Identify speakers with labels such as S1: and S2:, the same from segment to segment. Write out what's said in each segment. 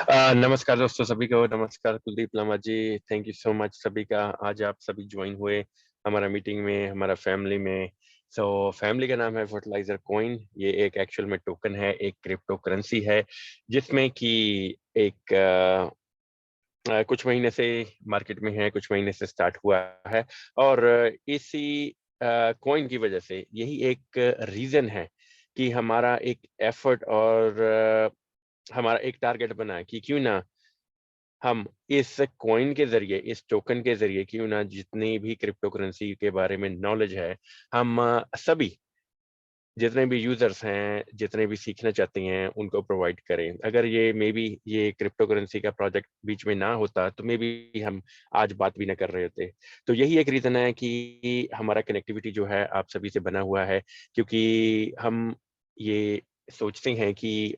S1: नमस्कार दोस्तों सभी को। नमस्कार कुलदीप लामा जी, थैंक यू सो मच सभी का। आज आप सभी ज्वाइन हुए हमारा मीटिंग में, हमारा फैमिली में। फैमिली का नाम है फर्टिलाइजर कॉइन। ये एक एक्चुअल में टोकन है, एक क्रिप्टो करेंसी है जिसमें कि एक कुछ महीने से मार्केट में है, कुछ महीने से स्टार्ट हुआ है। और इसी कॉइन की वजह से यही एक रीजन है कि हमारा एक एफर्ट और हमारा एक टारगेट बना कि क्यों ना हम इस कॉइन के जरिए, इस टोकन के जरिए क्यों ना जितनी भी क्रिप्टो करेंसी के बारे में नॉलेज है, हम सभी जितने भी यूजर्स हैं, जितने भी सीखना चाहते हैं, उनको प्रोवाइड करें। अगर ये मे बी ये क्रिप्टो करेंसी का प्रोजेक्ट बीच में ना होता तो मे बी हम आज बात भी ना कर रहे होते। तो यही एक रीजन है कि हमारा कनेक्टिविटी जो है आप सभी से बना हुआ है, क्योंकि हम ये सोचते हैं कि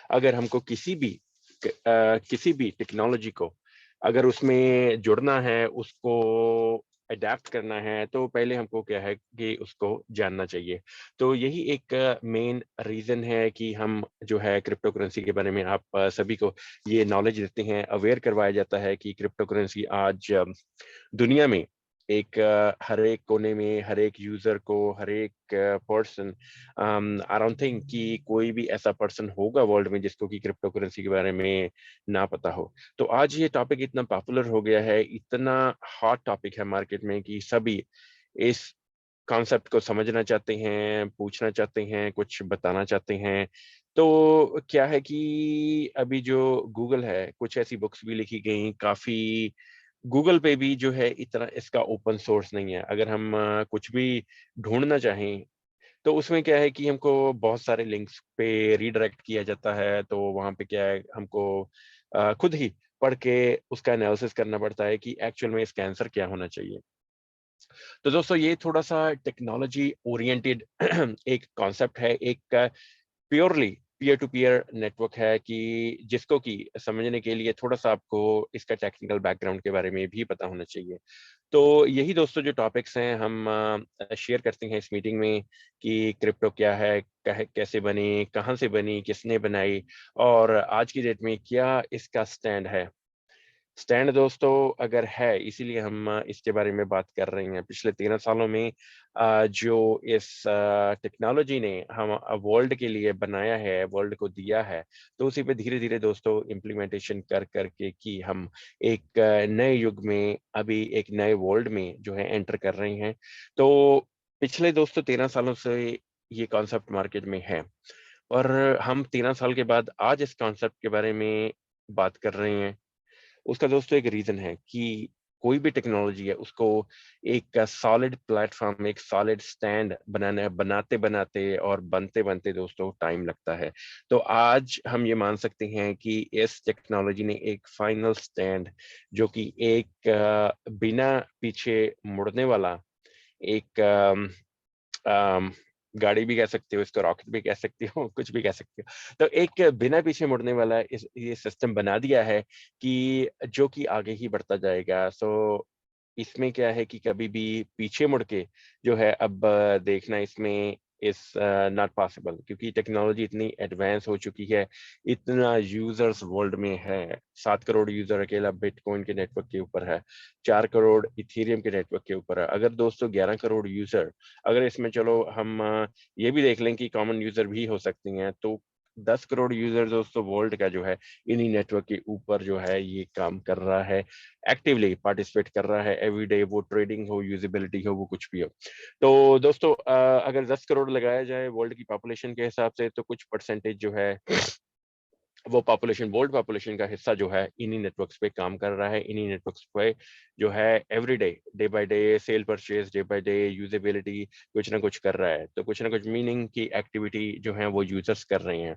S1: अगर हमको किसी भी टेक्नोलॉजी को अगर उसमें जुड़ना है, उसको अडेप्ट करना है, तो पहले हमको क्या है कि उसको जानना चाहिए। तो यही एक मेन रीजन है कि हम जो है क्रिप्टो करेंसी के बारे में आप सभी को ये नॉलेज देते हैं, अवेयर करवाया जाता है कि क्रिप्टो करेंसी आज दुनिया में एक हर एक कोने में, हर एक यूजर को, हर एक पर्सन, आई डोंट थिंक कि कोई भी ऐसा पर्सन होगा वर्ल्ड में जिसको कि क्रिप्टो करेंसी के बारे में ना पता हो। तो आज ये टॉपिक इतना पॉपुलर हो गया है, इतना हॉट टॉपिक है मार्केट में कि सभी इस कॉन्सेप्ट को समझना चाहते हैं, पूछना चाहते हैं, कुछ बताना चाहते हैं। तो क्या है कि अभी जो गूगल है, कुछ ऐसी बुक्स भी लिखी गई काफी। गूगल पे भी जो है इतना इसका ओपन सोर्स नहीं है। अगर हम कुछ भी ढूंढना चाहें तो उसमें क्या है कि हमको बहुत सारे लिंक्स पे रीडायरेक्ट किया जाता है। तो वहां पे क्या है, हमको खुद ही पढ़ के उसका एनालिसिस करना पड़ता है कि एक्चुअल में इसका आंसर क्या होना चाहिए। तो दोस्तों ये थोड़ा सा टेक्नोलॉजी ओरिएंटेड एक कॉन्सेप्ट है, एक purely peer to peer network है कि जिसको कि समझने के लिए थोड़ा सा आपको इसका टेक्निकल बैकग्राउंड के बारे में भी पता होना चाहिए। तो यही दोस्तों जो टॉपिक्स हैं हम शेयर करते हैं इस मीटिंग में कि क्रिप्टो क्या है, कैसे बनी, कहाँ से बनी, किसने बनाई, और आज की डेट में क्या इसका स्टैंड है। स्टैंड दोस्तों अगर है, इसीलिए हम इसके बारे में बात कर रहे हैं। पिछले 13 सालों में जो इस टेक्नोलॉजी ने हम वर्ल्ड के लिए बनाया है, वर्ल्ड को दिया है, तो उसी पे धीरे धीरे दोस्तों इम्प्लीमेंटेशन कर करके कि हम एक नए युग में, अभी एक नए वर्ल्ड में जो है एंटर कर रहे हैं। तो पिछले दोस्तों 13 सालों से ये कॉन्सेप्ट मार्केट में है, और हम 13 साल के बाद आज इस कॉन्सेप्ट के बारे में बात कर रहे हैं। उसका दोस्तों एक रीजन है कि कोई भी टेक्नोलॉजी है उसको एक सॉलिड प्लेटफॉर्म, एक सॉलिड स्टैंड बनाते बनाते और बनते बनते दोस्तों टाइम लगता है। तो आज हम ये मान सकते हैं कि इस टेक्नोलॉजी ने एक फाइनल स्टैंड, जो कि एक बिना पीछे मुड़ने वाला एक गाड़ी भी कह सकते हो, इसको रॉकेट भी कह सकते हो, कुछ भी कह सकते हो। तो एक बिना पीछे मुड़ने वाला इस ये सिस्टम बना दिया है कि जो कि आगे ही बढ़ता जाएगा। इसमें क्या है कि कभी भी पीछे मुड़ के जो है अब देखना इसमें इस नॉट पॉसिबल, क्योंकि टेक्नोलॉजी इतनी एडवांस हो चुकी है। इतना यूजर्स वर्ल्ड में है, 7 करोड़ यूजर अकेला बिटकॉइन के नेटवर्क के ऊपर है, 4 करोड़ इथेरियम के नेटवर्क के ऊपर है। अगर दोस्तों 11 करोड़ यूजर, अगर इसमें चलो हम ये भी देख लें कि कॉमन यूजर भी हो सकती हैं, तो 10 करोड़ यूजर दोस्तों वर्ल्ड का जो है इन्हीं नेटवर्क के ऊपर जो है ये काम कर रहा है, एक्टिवली पार्टिसिपेट कर रहा है एवरीडे। वो ट्रेडिंग हो, यूजिबिलिटी हो, वो कुछ भी हो। तो दोस्तों अगर 10 करोड़ लगाया जाए वर्ल्ड की पॉपुलेशन के हिसाब से, तो कुछ परसेंटेज जो है वो पॉपुलेशन, वर्ल्ड पॉपुलेशन का हिस्सा जो है इन्हीं नेटवर्क्स पे काम कर रहा है। इन्हीं नेटवर्क्स पे जो है everyday, day by day cell purchase, day by day usability कुछ ना कुछ कर रहा है। तो कुछ ना कुछ मीनिंग की एक्टिविटी जो है वो यूजर्स कर रहे हैं।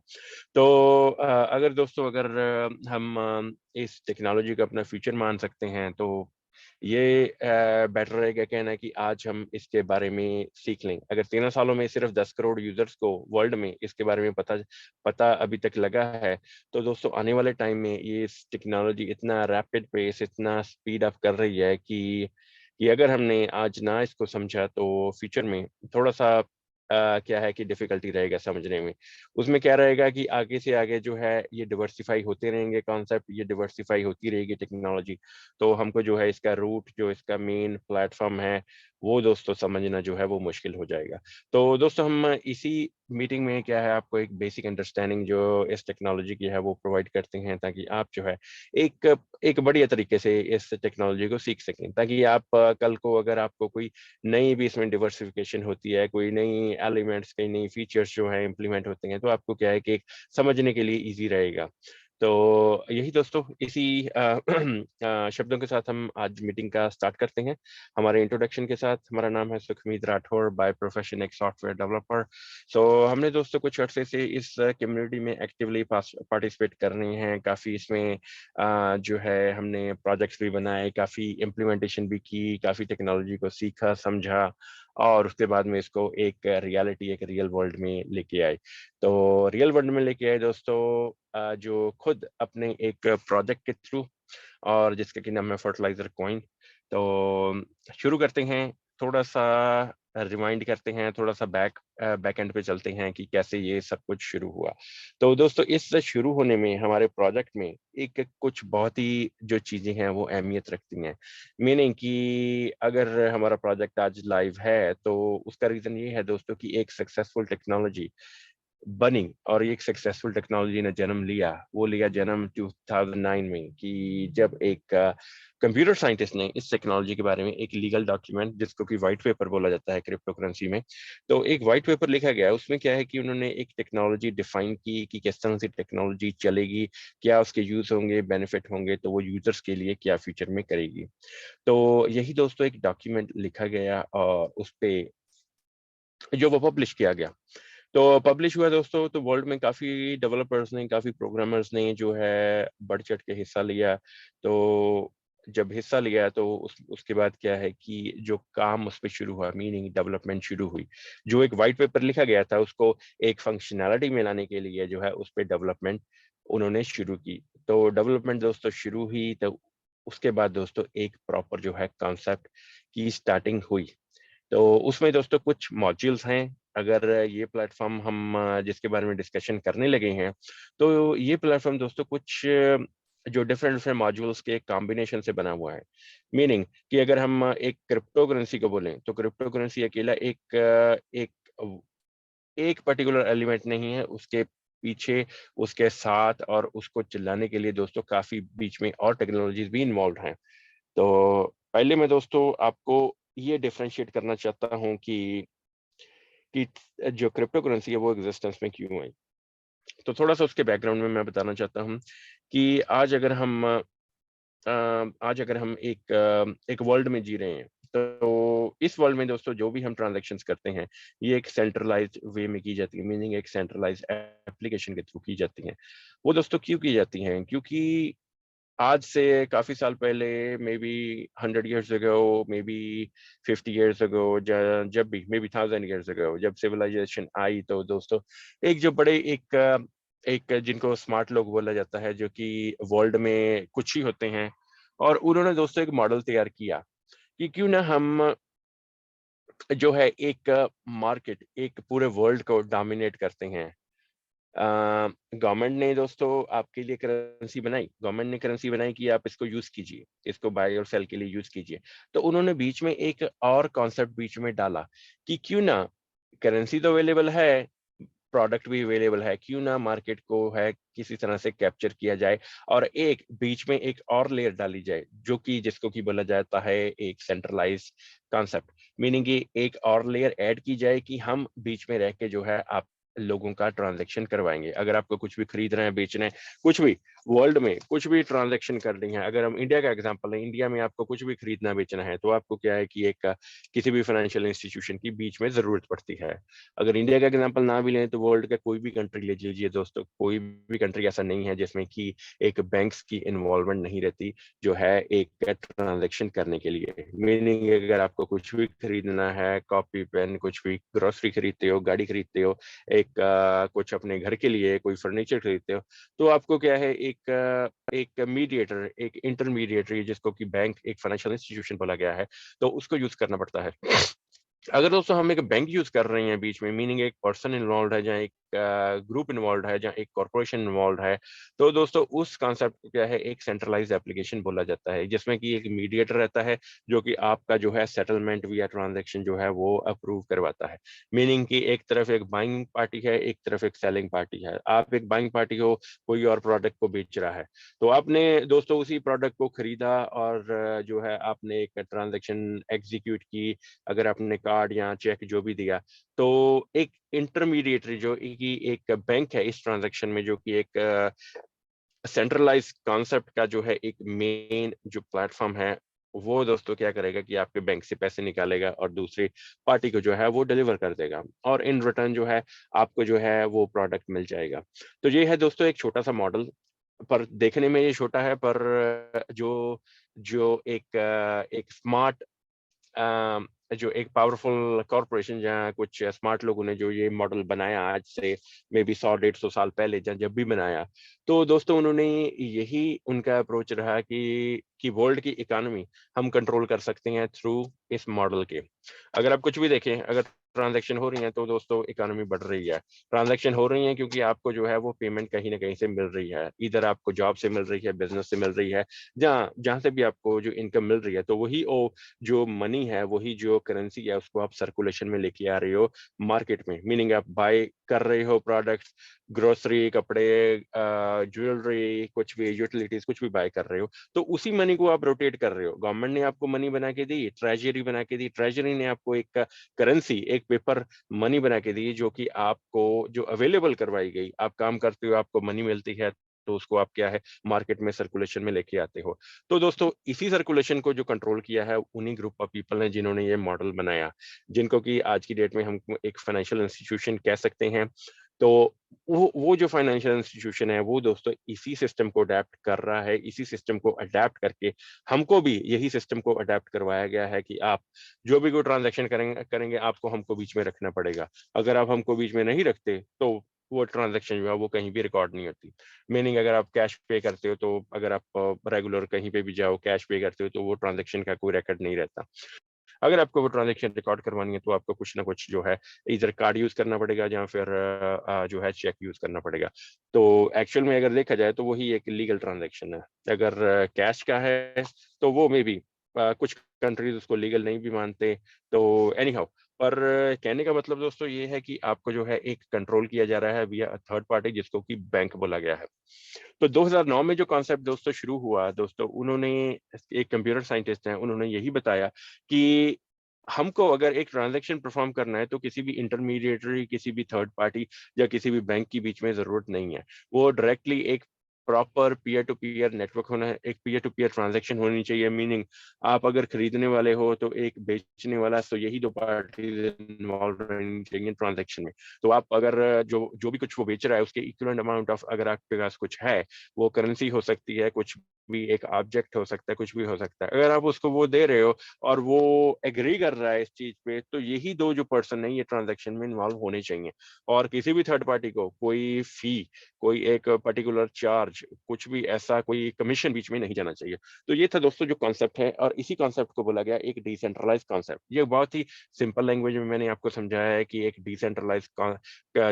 S1: तो अगर दोस्तों अगर हम इस टेक्नोलॉजी को अपना फ्यूचर मान सकते हैं, तो ये बेटर रहेगा कहना कि आज हम इसके बारे में सीख लें। अगर 13 सालों में सिर्फ 10 करोड़ यूजर्स को वर्ल्ड में इसके बारे में पता पता अभी तक लगा है, तो दोस्तों आने वाले टाइम में ये टेक्नोलॉजी इतना रैपिड पेस, इतना स्पीड अप कर रही है कि अगर हमने आज ना इसको समझा तो फ्यूचर में थोड़ा सा क्या है कि डिफ़िकल्टी रहेगा समझने में। उसमें क्या रहेगा कि आगे से आगे जो है ये डिवर्सिफ़ाई होते रहेंगे कॉन्सेप्ट, ये डिवर्सिफ़ाई होती रहेगी टेक्नोलॉजी। तो हमको जो है इसका रूट जो इसका मेन प्लेटफ़ॉर्म है, वो दोस्तों समझना जो है वो मुश्किल हो जाएगा। तो दोस्तों हम इसी मीटिंग में क्या है आपको एक बेसिक अंडरस्टैंडिंग जो इस टेक्नोलॉजी की है वो प्रोवाइड करते हैं ताकि आप जो है एक एक बढ़िया तरीके से इस टेक्नोलॉजी को सीख सकें। ताकि आप कल को अगर आपको कोई नई भी इसमें डिवर्सिफिकेशन होती है, कोई नई एलिमेंट्स, कई नई फीचर्स जो हैं इम्प्लीमेंट होते हैं, तो आपको क्या है कि एक समझने के लिए ईज़ी रहेगा। तो यही दोस्तों इसी शब्दों के साथ हम आज मीटिंग का स्टार्ट करते हैं। हमारे इंट्रोडक्शन के साथ हमारा नाम है सुखमीत राठौर, बाय प्रोफेशन एक सॉफ्टवेयर डेवलपर। सो हमने दोस्तों कुछ अरसे से इस कम्युनिटी में एक्टिवली पार्टिसिपेट कर रहे हैं। काफ़ी इसमें जो है हमने प्रोजेक्ट्स भी बनाए, काफ़ी इम्प्लीमेंटेशन भी की, काफ़ी टेक्नोलॉजी को सीखा, समझा और उसके बाद में इसको एक रियलिटी, एक रियल वर्ल्ड में लेके आए। तो रियल वर्ल्ड में लेके आए दोस्तों जो खुद अपने एक प्रोजेक्ट के थ्रू और जिसका कि नाम है फर्टिलाइज़र कॉइन। तो शुरू करते हैं, थोड़ा-सा रिवाइंड करते हैं, थोड़ा-सा बैक एंड पे चलते हैं कि कैसे ये सब कुछ शुरू हुआ। तो दोस्तों इस शुरू होने में हमारे प्रोजेक्ट में एक कुछ बहुत ही जो चीज़ें हैं वो अहमियत रखती हैं। मीनिंग कि अगर हमारा प्रोजेक्ट आज लाइव है तो उसका रीज़न ये है दोस्तों कि एक सक्सेसफुल टेक्नोलॉजी बनी और एक सक्सेसफुल टेक्नोलॉजी ने जन्म लिया। वो लिया जन्म 2009 में कि जब एक कंप्यूटर साइंटिस्ट ने इस टेक्नोलॉजी के बारे में एक लीगल डॉक्यूमेंट जिसको कि व्हाइट पेपर बोला जाता है क्रिप्टो करेंसी में। तो एक व्हाइट पेपर लिखा गया है, उसमें क्या है कि उन्होंने एक टेक्नोलॉजी डिफाइन की कि किस तरह से टेक्नोलॉजी चलेगी, क्या उसके यूज़ होंगे, बेनिफिट होंगे, तो वो यूज़र्स के लिए क्या फ्यूचर में करेगी। तो यही दोस्तों एक डॉक्यूमेंट लिखा गया और उसपे जो वो पब्लिश किया गया। तो पब्लिश हुआ दोस्तों तो वर्ल्ड में काफ़ी डेवलपर्स ने, काफ़ी प्रोग्रामर्स ने जो है बढ़-चढ़ के हिस्सा लिया। तो जब हिस्सा लिया तो उसके बाद क्या है कि जो काम उस पे शुरू हुआ मीनिंग डेवलपमेंट शुरू हुई। जो एक व्हाइट पेपर लिखा गया था उसको एक फंक्शनैलिटी में लाने के लिए जो है उस पे डेवलपमेंट उन्होंने शुरू की। तो डेवलपमेंट दोस्तों शुरू हुई तो उसके बाद दोस्तों एक प्रॉपर जो है कॉन्सेप्ट की स्टार्टिंग हुई। तो उसमें दोस्तों कुछ मॉड्यूल्स हैं, अगर ये प्लेटफ़ॉर्म हम जिसके बारे में डिस्कशन करने लगे हैं, तो ये प्लेटफ़ॉर्म दोस्तों कुछ जो डिफरेंट-डिफरेंट मॉड्यूल्स के एक कॉम्बिनेशन से बना हुआ है। मीनिंग कि अगर हम एक क्रिप्टो करेंसी को बोलें, तो क्रिप्टो करेंसी अकेला एक पर्टिकुलर एलिमेंट नहीं है, उसके पीछे, उसके साथ और उसको चलाने के लिए दोस्तों काफ़ी बीच में और टेक्नोलॉजीज़ भी इन्वॉल्व्ड हैं। तो पहले मैं दोस्तों आपको ये डिफरेंशिएट करना चाहता हूँ कि जो क्रिप्टो करेंसी है वो एक्जिस्टेंस में क्यों आई। तो थोड़ा-सा उसके बैकग्राउंड में मैं बताना चाहता हूँ कि आज अगर हम एक वर्ल्ड में जी रहे हैं, तो इस वर्ल्ड में दोस्तों जो भी हम ट्रांज़ैक्शंस करते हैं, ये एक सेंट्रलाइज़्ड वे में की जाती है, मीनिंग एक सेंट्रलाइज़्ड एप्लीकेशन के थ्रू की जाती हैं। वो दोस्तों क्यों की जाती हैं? क्योंकि आज से काफ़ी साल पहले may be 100 years ago, may be 50 years ago जब भी मे बी 1000 इयर्स अगो जब सिविलाइज़ेशन आई तो दोस्तों एक जो बड़े एक जिनको स्मार्ट लोग बोला जाता है जो कि वर्ल्ड में कुछ ही होते हैं और उन्होंने दोस्तों एक मॉडल तैयार किया कि क्यों ना हम जो है एक मार्केट एक पूरे वर्ल्ड को डोमिनेट करते हैं। गवर्नमेंट ने दोस्तों आपके लिए करेंसी बनाई। गवर्नमेंट ने करेंसी बनाई कि आप इसको यूज़ कीजिए, इसको बाय और सेल के लिए यूज़ कीजिए। तो उन्होंने बीच में एक और कॉन्सेप्ट बीच में डाला कि क्यों ना करेंसी तो अवेलेबल है, प्रोडक्ट भी अवेलेबल है, क्यों ना मार्केट को है किसी तरह से कैप्चर किया जाए और एक बीच में एक और लेयर डाली जाए, जो कि जिसको कि बोला जाता है एक सेंट्रलाइज़्ड कॉन्सेप्ट। मीनिंग कि एक और लेयर ऐड की जाए कि हम बीच में रह के जो है आप लोगों का ट्रांज़ैक्शन करवाएँगे। अगर आपको कुछ भी खरीदना है, बेचना है, कुछ भी वर्ल्ड में कुछ भी ट्रांज़ैक्शन करनी है, अगर हम इंडिया का एग्ज़ाम्पल लें, इंडिया में आपको कुछ भी खरीदना बेचना है, तो आपको क्या है कि एक किसी भी फाइनेंशियल इंस्टीट्यूशन की बीच में ज़रूरत पड़ती है। अगर इंडिया का एग्ज़ाम्पल ना भी लें तो वर्ल्ड का कोई भी कंट्री ले लीजिए दोस्तों, कोई भी कंट्री ऐसा नहीं है जिसमें कि एक बैंक्स की इन्वॉल्वमेंट नहीं रहती, जो है एक ट्रांज़ैक्शन करने के लिए। मीनिंग अगर आपको कुछ भी खरीदना है, कॉपी, पेन कुछ भी ग्रोसरी खरीदते हो, गाड़ी खरीदते हो, कुछ अपने घर के लिए कोई फर्नीचर खरीदते हो, तो आपको क्या है एक मीडिएटर, एक इंटरमीडिएटरी जिसको कि बैंक एक फाइनेंशियल इंस्टीट्यूशन बोला गया है, तो उसको यूज़ करना पड़ता है। अगर दोस्तों हम एक बैंक यूज कर रहे हैं बीच में, मीनिंग एक पर्सन इन्वॉल्व है, जहाँ एक ग्रुप इन्वॉल्व है, जहाँ एक कॉर्पोरेशन इन्वॉल्व है, तो दोस्तों उस कॉन्सेप्ट को क्या है, एक सेंट्रलाइज्ड एप्लीकेशन बोला जाता है, जिसमें कि एक मीडिएटर रहता है जो कि आपका जो है सेटलमेंट या ट्रांजैक्शन जो है वो अप्रूव करवाता है। मीनिंग कि एक तरफ एक बाइंग पार्टी है, एक तरफ एक सेलिंग पार्टी है। आप एक बाइंग पार्टी हो, कोई और प्रोडक्ट को बेच रहा है, तो आपने दोस्तों उसी प्रोडक्ट को खरीदा और जो है आपने एक ट्रांजैक्शन एग्जीक्यूट की, अगर आपने कार्ड या चेक जो भी दिया, तो एक इंटरमीडिएटरी जो कि एक बैंक है इस ट्रांजैक्शन में, जो कि एक सेंट्रलाइज कॉन्सेप्ट का जो है एक मेन जो प्लेटफॉर्म है, वो दोस्तों क्या करेगा कि आपके बैंक से पैसे निकालेगा और दूसरी पार्टी को जो है वो डिलीवर कर देगा, और इन रिटर्न जो है आपको जो है वो प्रोडक्ट मिल जाएगा। तो ये है दोस्तों एक छोटा सा मॉडल, पर देखने में ये छोटा है, पर जो जो एक स्मार्ट जो एक पावरफुल कॉरपोरेशन, जहाँ कुछ स्मार्ट लोगों ने जो ये मॉडल बनाया आज से मे बी 100-150 साल पहले, जब भी बनाया, तो दोस्तों उन्होंने यही उनका अप्रोच रहा कि वर्ल्ड की इकोनॉमी हम कंट्रोल कर सकते हैं थ्रू इस मॉडल के। अगर आप कुछ भी देखें, अगर ट्रांजैक्शन हो रही है तो दोस्तों इकोनॉमी बढ़ रही है। ट्रांजैक्शन हो रही है क्योंकि आपको जो है वो पेमेंट कहीं ना कहीं से मिल रही है, इधर आपको जॉब से मिल रही है, बिजनेस से मिल रही है, जहाँ जहाँ से भी आपको जो इनकम मिल रही है, तो वही ओ जो मनी है, वही जो करेंसी है, उसको आप सर्कुलेशन में लेके आ रहे हो मार्केट में। मीनिंग आप बाय कर रहे हो प्रोडक्ट्स, ग्रोसरी, कपड़े, ज्वेलरी, कुछ भी यूटिलिटीज, कुछ भी बाय कर रहे हो, तो उसी मनी को आप रोटेट कर रहे हो। गवर्नमेंट ने आपको मनी बना के दी, ट्रेजरी बना के दी, ट्रेजरी ने आपको एक करेंसी, एक पेपर मनी बना के दी, जो कि आपको जो अवेलेबल करवाई गई, आप काम करते हो, आपको मनी मिलती है, तो उसको आप क्या है मार्केट में सर्कुलेशन में लेके आते हो। तो दोस्तों इसी सर्कुलेशन को जो कंट्रोल किया है उन्हीं ग्रुप ऑफ पीपल ने, जिन्होंने ये मॉडल बनाया, जिनको कि आज की डेट में हम एक फाइनेंशियल इंस्टीट्यूशन कह सकते हैं। तो वो जो फाइनेंशियल इंस्टीट्यूशन है, वो दोस्तों इसी सिस्टम को अडेप्ट कर रहा है, इसी सिस्टम को अडेप्ट करके हमको भी यही सिस्टम को अडेप्ट करवाया गया है कि आप जो भी कोई ट्रांजैक्शन करेंगे आपको हमको बीच में रखना पड़ेगा। अगर आप हमको बीच में नहीं रखते तो वो ट्रांजैक्शन जो है वो कहीं भी रिकॉर्ड नहीं होती। मीनिंग अगर आप कैश पे करते हो, तो अगर आप रेगुलर कहीं पे भी जाओ कैश पे करते हो, तो वो ट्रांजैक्शन का कोई रिकॉर्ड नहीं रहता। अगर आपको वो ट्रांजैक्शन रिकॉर्ड करवानी है, तो आपको कुछ ना कुछ जो है इधर कार्ड यूज करना पड़ेगा, या फिर जो है चेक यूज करना पड़ेगा। तो एक्चुअल में अगर देखा जाए तो वही एक लीगल ट्रांजैक्शन है। अगर कैश का है तो वो मे बी कुछ कंट्रीज उसको लीगल नहीं भी मानते। तो एनी हाउ, पर कहने का मतलब दोस्तों ये है कि आपको जो है एक कंट्रोल किया जा रहा है विया थर्ड पार्टी, जिसको कि बैंक बोला गया है। तो 2009 में जो कॉन्सेप्ट दोस्तों शुरू हुआ, दोस्तों उन्होंने, एक कंप्यूटर साइंटिस्ट हैं, उन्होंने यही बताया कि हमको अगर एक ट्रांजैक्शन परफॉर्म करना है, तो किसी भी इंटरमीडिएटरी, किसी भी थर्ड पार्टी या किसी भी बैंक की बीच में जरूरत नहीं है। वो डायरेक्टली एक proper peer to peer network होना है, एक पीयर टू पीयर ट्रांजैक्शन होनी चाहिए। मीनिंग आप अगर खरीदने वाले हो तो एक बेचने वाला, तो यही दो पार्टीज इन्वॉल्व रहनी चाहिए ट्रांजैक्शन में। तो आप अगर जो जो भी कुछ वो बेच रहा है, उसके इक्विवेलेंट अमाउंट ऑफ अगर आपके पास कुछ है, वो करेंसी हो सकती है, कुछ भी एक ऑब्जेक्ट हो सकता है, कुछ भी हो सकता है, अगर आप उसको वो दे रहे हो और वो एग्री कर रहा है इस चीज पे, तो यही दो जो पर्सन है ये ट्रांजैक्शन में इन्वॉल्व होने चाहिए। और किसी भी थर्ड पार्टी को कोई फी, कोई एक पर्टिकुलर चार्ज, कुछ भी ऐसा कोई कमीशन बीच में नहीं जाना चाहिए। तो ये था दोस्तों जो कॉन्सेप्ट है, और इसी कॉन्सेप्ट को बोला गया एक डिसेंट्रलाइज कॉन्सेप्ट। ये बहुत ही सिंपल लैंग्वेज में मैंने आपको समझाया है कि एक डिसेंट्रलाइज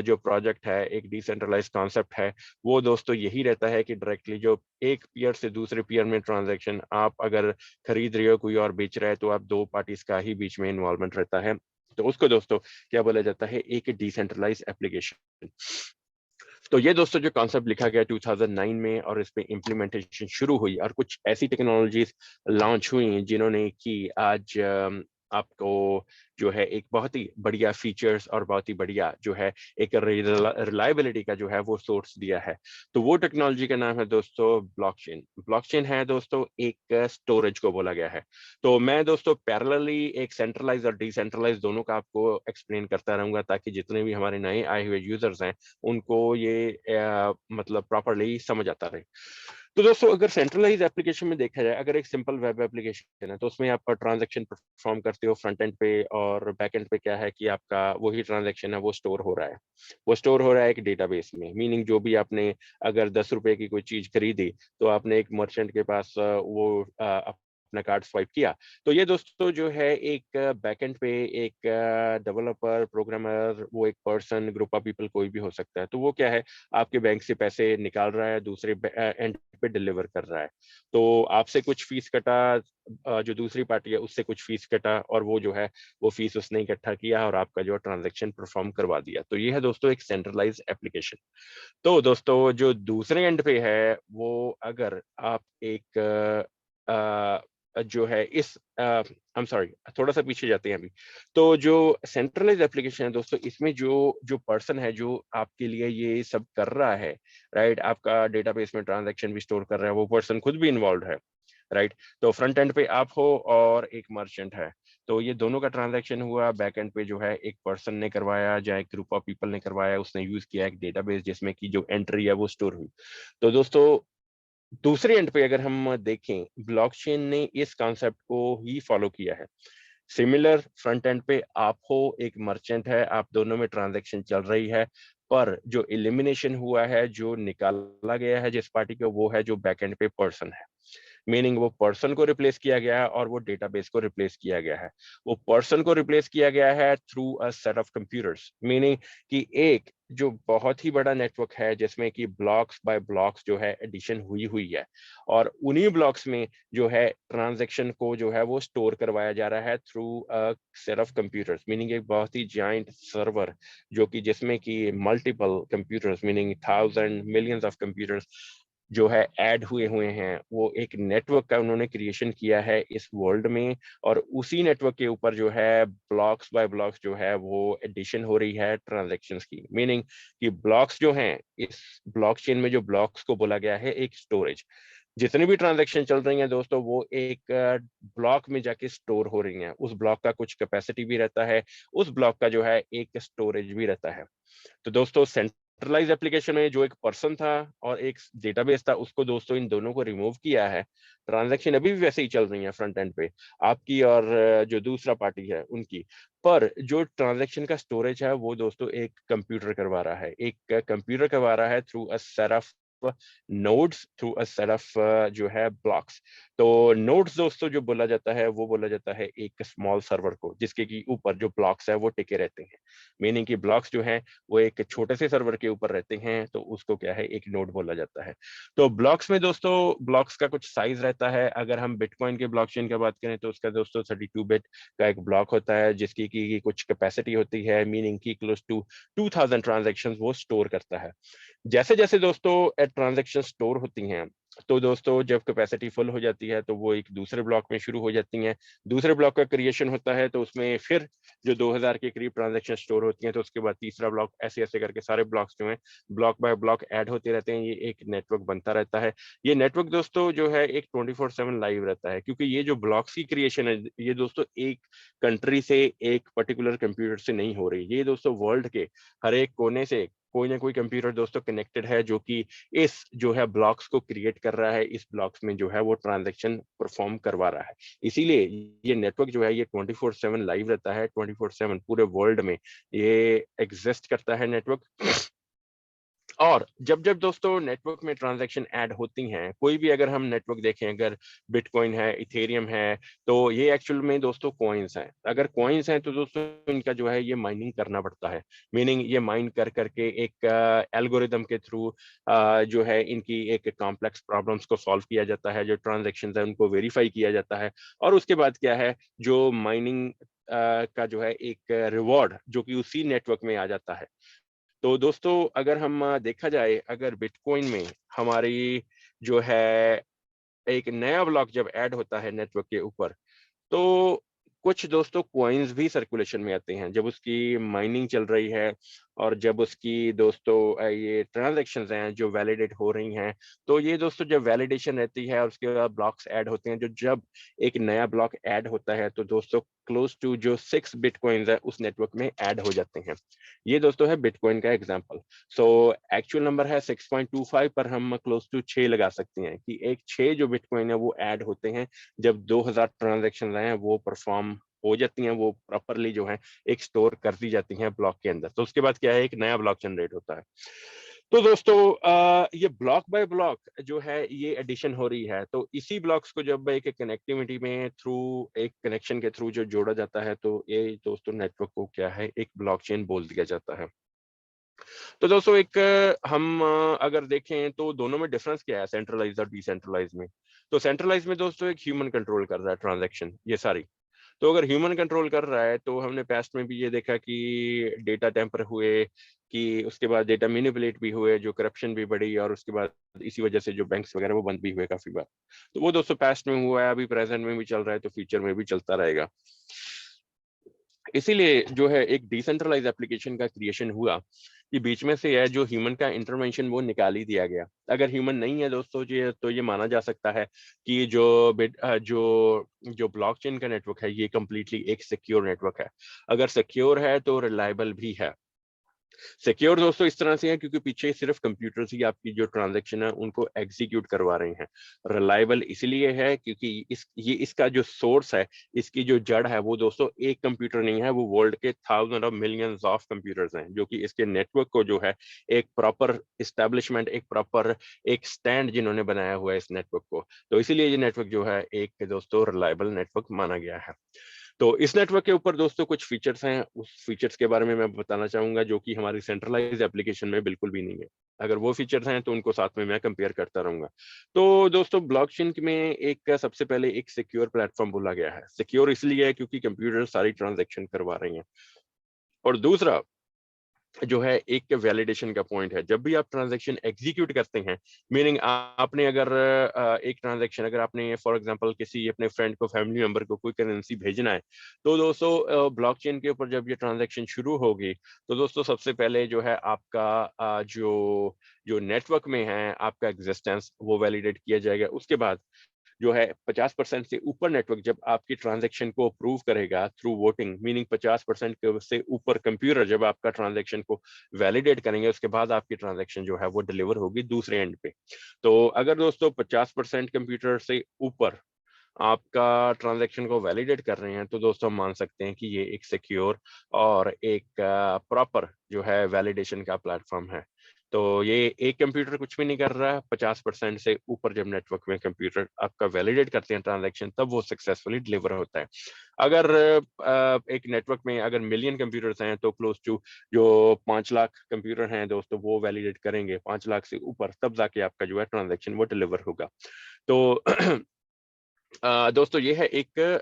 S1: जो प्रोजेक्ट है, एक डिसेंट्रलाइज कॉन्सेप्ट है, वो दोस्तों यही रहता है कि डायरेक्टली जो एक पीयर से दूसरे पीयर में ट्रांजैक्शन, आप अगर खरीद रहे हो, कोई और बेच रहा है, तो आप दो पार्टीज का ही बीच में इन्वॉल्वमेंट रहता है। तो उसको दोस्तों क्या बोला जाता है, एक डिसेंट्रलाइज एप्लीकेशन। तो ये दोस्तों जो कॉन्सेप्ट लिखा गया 2009 में, और इस पे इम्प्लीमेंटेशन शुरू हुई, और कुछ ऐसी टेक्नोलॉजीज लॉन्च हुई जिन्होंने कि आज आपको जो है एक बहुत ही बढ़िया फीचर्स और बहुत ही बढ़िया जो है एक रिलायबिलिटी का जो है वो सोर्स दिया है। तो वो टेक्नोलॉजी का नाम है दोस्तों ब्लॉकचेन। ब्लॉकचेन है दोस्तों एक स्टोरेज को बोला गया है। तो मैं दोस्तों पैरेलली एक सेंट्रलाइज और डिसेंट्रलाइज दोनों का आपको एक्सप्लेन करता रहूंगा, ताकि जितने भी हमारे नए आए हुए यूजर्स हैं उनको ये मतलब प्रॉपरली समझ आता रहे। तो दोस्तों अगर सेंट्रलाइज एप्लीकेशन में देखा जाए, अगर एक सिंपल वेब एप्लीकेशन है, तो उसमें आप ट्रांजैक्शन परफॉर्म करते हो फ्रंट एंड पे, और बैक एंड पे क्या है कि आपका वही ट्रांजैक्शन है वो स्टोर हो रहा है। वो स्टोर हो रहा है एक डेटाबेस में। मीनिंग जो भी आपने अगर 10 रुपए की कोई चीज खरीदी, तो आपने एक मर्चेंट के पास वो अपना कार्ड स्वाइप किया। तो ये दोस्तों जो है एक बैकएंड पे एक डेवलपर, प्रोग्रामर, वो एक पर्सन, ग्रुप ऑफ पीपल कोई भी हो सकता है। तो वो क्या है, आपके बैंक से पैसे निकाल रहा है, दूसरे एंड पे डिलीवर कर रहा है। तो आपसे कुछ फीस कटा, जो दूसरी पार्टी है उससे कुछ फीस कटा, और वो जो है वो फीस उसने इकट्ठा किया और आपका जो ट्रांजैक्शन परफॉर्म करवा दिया। तो ये है दोस्तों एक सेंट्रलाइज्ड एप्लीकेशन। तो दोस्तों जो दूसरे एंड पे है, वो अगर आप एक जो है इस आई एम सॉरी, थोड़ा सा पीछे जाते हैं अभी। तो जो सेंट्रलाइज्ड एप्लीकेशन है दोस्तों, इसमें जो जो पर्सन है जो आपके लिए ये सब कर रहा है, राइट, आपका डेटाबेस में ट्रांजैक्शन भी स्टोर कर रहा है, वो पर्सन खुद भी इन्वॉल्व है, राइट। तो फ्रंट एंड पे आप हो और एक मर्चेंट है, तो ये दोनों का ट्रांजैक्शन हुआ। बैक एंड पे जो है एक पर्सन ने करवाया या एक ग्रुप ऑफ पीपल ने करवाया, उसने यूज किया एक डेटाबेस जिसमें की जो एंट्री है वो स्टोर हुई। तो दोस्तों दूसरे एंड पे अगर हम देखें, ब्लॉकचेन ने इस कॉन्सेप्ट को ही फॉलो किया है। सिमिलर फ्रंट एंड पे आप हो, एक मर्चेंट है, आप दोनों में ट्रांजैक्शन चल रही है, पर जो एलिमिनेशन हुआ है, जो निकाला गया है जिस पार्टी को, वो है जो बैक एंड पे पर्सन है। मीनिंग वो पर्सन को रिप्लेस किया गया है और वो डेटाबेस को रिप्लेस किया गया है। वो पर्सन को रिप्लेस किया गया है through a set of computers, meaning कि एक जो बहुत ही बड़ा नेटवर्क है जिसमें कि ब्लॉक्स बाय ब्लॉक्स जो है एडिशन हुई हुई है, और उन्हीं ब्लॉक्स में जो है ट्रांजैक्शन को जो है वो स्टोर करवाया जा रहा है through a set of computers, meaning एक बहुत ही जाइंट सर्वर, जो कि जिसमें कि multiple computers, meaning thousand millions of computers जो है ऐड हुए हुए हैं। वो एक नेटवर्क का उन्होंने क्रिएशन किया है इस वर्ल्ड में, और उसी नेटवर्क के ऊपर जो है ब्लॉक्स बाय ब्लॉक्स जो है वो एडिशन हो रही है ट्रांजैक्शंस की, मीनिंग कि ब्लॉक्स जो हैं इस ब्लॉकचेन में, जो ब्लॉक्स को बोला गया है एक स्टोरेज, जितनी भी ट्रांजैक्शन चल रही हैं दोस्तों, वो एक ब्लॉक में जाके स्टोर हो रही हैं। उस ब्लॉक का कुछ कैपेसिटी भी रहता है, उस ब्लॉक का जो है एक स्टोरेज भी रहता है। तो दोस्तों सेंट्रलाइज एप्लीकेशन में जो एक पर्सन था और एक डेटाबेस था, उसको दोस्तों इन दोनों को रिमूव किया है। ट्रांजैक्शन अभी भी वैसे ही चल रही है फ्रंट एंड पे, आपकी और जो दूसरा पार्टी है उनकी, पर जो ट्रांजैक्शन का स्टोरेज है वो दोस्तों एक कंप्यूटर करवा रहा है, एक कंप्यूटर करवा रहा है through a set of nodes, through a set of जो है ब्लॉक्स। तो नोड्स दोस्तों जो बोला जाता है, वो बोला जाता है एक स्मॉल सर्वर को, जिसके की ऊपर जो ब्लॉक्स है वो टिके रहते हैं। मीनिंग कि ब्लॉक्स जो हैं वो एक छोटे से सर्वर के ऊपर रहते हैं, तो उसको क्या है एक नोड बोला जाता है। तो ब्लॉक्स में दोस्तों ब्लॉक्स का कुछ साइज रहता है। अगर हम बिटकॉइन के ब्लॉकचेन की बात करें तो उसका दोस्तों 32 बिट का एक ब्लॉक होता है, जिसकी की कुछ कैपेसिटी होती है, मीनिंग की क्लोज टू 2000 ट्रांजैक्शंस वो स्टोर करता है। जैसे जैसे दोस्तों ट्रांजैक्शन स्टोर होती हैं, तो दोस्तों जब कैपेसिटी फुल हो जाती है तो वो एक दूसरे ब्लॉक में शुरू हो जाती हैं। दूसरे ब्लॉक का क्रिएशन होता है, तो उसमें फिर जो 2000 के करीब ट्रांजैक्शन स्टोर होती हैं, तो उसके बाद तीसरा ब्लॉक, ऐसे ऐसे करके सारे ब्लॉक्स जो हैं ब्लॉक बाय ब्लॉक ऐड होते रहते हैं। ये एक नेटवर्क बनता रहता है। ये नेटवर्क दोस्तों जो है एक 24/7 लाइव रहता है, क्योंकि ये जो ब्लॉक्स की क्रिएशन है, ये दोस्तों एक कंट्री से, एक पर्टिकुलर कंप्यूटर से नहीं हो रही। ये दोस्तों वर्ल्ड के हर एक कोने से कोई ना कोई कंप्यूटर दोस्तों कनेक्टेड है, जो कि इस जो है ब्लॉक्स को क्रिएट कर रहा है, इस ब्लॉक्स में जो है वो ट्रांजैक्शन परफॉर्म करवा रहा है। इसीलिए ये नेटवर्क जो है ये 24/7 लाइव रहता है, 24/7 पूरे वर्ल्ड में ये एग्जिस्ट करता है नेटवर्क। और जब जब दोस्तों नेटवर्क में ट्रांजैक्शन ऐड होती हैं, कोई भी अगर हम नेटवर्क देखें, अगर बिटकॉइन है, इथेरियम है, तो ये एक्चुअल में दोस्तों कॉइन्स हैं। अगर कॉइन्स हैं तो दोस्तों इनका जो है ये माइनिंग करना पड़ता है, मीनिंग ये माइन कर करके एक एल्गोरिदम के थ्रू जो है इनकी एक कॉम्प्लेक्स प्रॉब्लम्स को सॉल्व किया जाता है, जो ट्रांजेक्शन है उनको वेरीफाई किया जाता है, और उसके बाद क्या है, जो माइनिंग का जो है एक रिवॉर्ड जो कि उसी नेटवर्क में आ जाता है। तो दोस्तों अगर हम देखा जाए, अगर बिटकॉइन में हमारी जो है एक नया ब्लॉक जब ऐड होता है नेटवर्क के ऊपर, तो कुछ दोस्तों कॉइन्स भी सर्कुलेशन में आते हैं जब उसकी माइनिंग चल रही है, और जब उसकी दोस्तों ये ट्रांजैक्शंस हैं जो वैलिडेट हो रही हैं। तो ये दोस्तों जब वैलिडेशन रहती है और उसके बाद ब्लॉक्स ऐड होते हैं, जो जब एक नया ब्लॉक ऐड होता है तो दोस्तों क्लोज टू जो 6 बिटकॉइंस है उस नेटवर्क में ऐड हो जाते हैं। ये दोस्तों है बिटकॉइन का एग्जांपल। सो एक्चुअल नंबर है 6.25, पर हम क्लोज टू 6 लगा सकते हैं कि एक 6 जो बिटकॉइन है वो ऐड होते हैं जब 2000 ट्रांजैक्शन हैं वो परफॉर्म हो जाती हैं, वो प्रॉपरली जो है एक स्टोर कर दी जाती हैं ब्लॉक के अंदर। तो उसके बाद क्या है, एक नया ब्लॉक जनरेट होता है। तो दोस्तों ये ब्लॉक बाय ब्लॉक जो है ये एडिशन हो रही है, तो इसी ब्लॉक्स को जब एक कनेक्टिविटी में थ्रू एक कनेक्शन के थ्रू जो जोड़ा जाता है, तो ये दोस्तों नेटवर्क को क्या है, एक ब्लॉकचेन बोल दिया जाता है। तो दोस्तों एक हम अगर देखें तो दोनों में डिफरेंस क्या है, सेंट्रलाइज और डिसेंट्रलाइज में। तो सेंट्रलाइज में दोस्तों एक ह्यूमन कंट्रोल कर रहा है ट्रांजैक्शन ये सारी। तो अगर ह्यूमन कंट्रोल कर रहा है, तो हमने पास्ट में भी ये देखा कि डेटा टेम्पर हुए, कि उसके बाद डेटा मैनिपुलेट भी हुए, जो करप्शन भी बढ़ी, और उसके बाद इसी वजह से जो बैंक्स वगैरह वो बंद भी हुए काफी बार। तो वो दोस्तों पास्ट में हुआ है, अभी प्रेजेंट में भी चल रहा है, तो फ्यूचर में भी चलता रहेगा। इसीलिए जो है एक डिसेंट्रलाइज एप्लीकेशन का क्रिएशन हुआ, कि बीच में से है जो ह्यूमन का इंटरवेंशन वो निकाल ही दिया गया। अगर ह्यूमन नहीं है दोस्तों जी, तो ये माना जा सकता है कि जो ब्लॉकचेन का नेटवर्क है, ये कम्प्लीटली एक सिक्योर नेटवर्क है। अगर सिक्योर है तो रिलायबल भी है। सिक्योर दोस्तों इस तरह से है क्योंकि पीछे सिर्फ कंप्यूटर ही आपकी जो ट्रांजैक्शन है उनको एग्जीक्यूट करवा रहे हैं। रिलायबल इसलिए है क्योंकि इसका जो सोर्स है, इसकी जो जड़ है, वो दोस्तों एक कंप्यूटर नहीं है, वो वर्ल्ड के thousand of millions of computers हैं, जो कि इसके नेटवर्क को जो है एक प्रॉपर इस्टेब्लिशमेंट, एक प्रॉपर एक स्टैंड जिन्होंने बनाया हुआ है इस नेटवर्क को। तो इसीलिए ये नेटवर्क जो है एक दोस्तों रिलायबल नेटवर्क माना गया है। तो इस नेटवर्क के ऊपर दोस्तों कुछ फीचर्स हैं, उस फीचर्स के बारे में मैं बताना चाहूंगा, जो कि हमारी सेंट्रलाइज एप्लीकेशन में बिल्कुल भी नहीं है। अगर वो फीचर्स हैं तो उनको साथ में मैं कंपेयर करता रहूंगा। तो दोस्तों ब्लॉकचेन में एक सबसे पहले एक सिक्योर प्लेटफॉर्म बोला गया है। सिक्योर इसलिए है क्योंकि कंप्यूटर सारी ट्रांजेक्शन करवा रही हैं। और दूसरा जो है एक वैलिडेशन का पॉइंट है, जब भी आप ट्रांजैक्शन एग्जीक्यूट करते हैं, मीनिंग आपने अगर एक ट्रांजैक्शन, अगर आपने फॉर एग्जांपल किसी अपने फ्रेंड को, फैमिली मेंबर को कोई करेंसी भेजना है, तो दोस्तों ब्लॉकचेन के ऊपर जब ये ट्रांजैक्शन शुरू होगी, तो दोस्तों सबसे पहले जो है आपका जो जो नेटवर्क में है आपका एग्जिस्टेंस वो वैलिडेट किया जाएगा। उसके बाद जो है 50% से ऊपर नेटवर्क जब आपकी ट्रांजैक्शन को अप्रूव करेगा थ्रू वोटिंग, मीनिंग 50% से ऊपर कंप्यूटर जब आपका ट्रांजैक्शन को वैलिडेट करेंगे, उसके बाद आपकी ट्रांजैक्शन जो है वो डिलीवर होगी दूसरे एंड पे। तो अगर दोस्तों 50% कंप्यूटर से ऊपर आपका ट्रांजैक्शन को वैलिडेट कर रहे हैं, तो दोस्तों हम मान सकते हैं कि ये एक सिक्योर और एक प्रॉपर जो है वैलिडेशन का प्लेटफॉर्म है। तो ये एक कंप्यूटर कुछ भी नहीं कर रहा है, 50% से ऊपर जब नेटवर्क में कंप्यूटर आपका वैलिडेट करते हैं ट्रांजैक्शन, तब वो सक्सेसफुली डिलीवर होता है। अगर एक नेटवर्क में अगर मिलियन कंप्यूटर्स हैं, तो क्लोज टू जो 5 लाख कंप्यूटर हैं दोस्तों, वो वैलिडेट करेंगे 5 लाख से ऊपर, तब जाके आपका जो है ट्रांजैक्शन वो डिलीवर होगा। तो दोस्तों ये है एक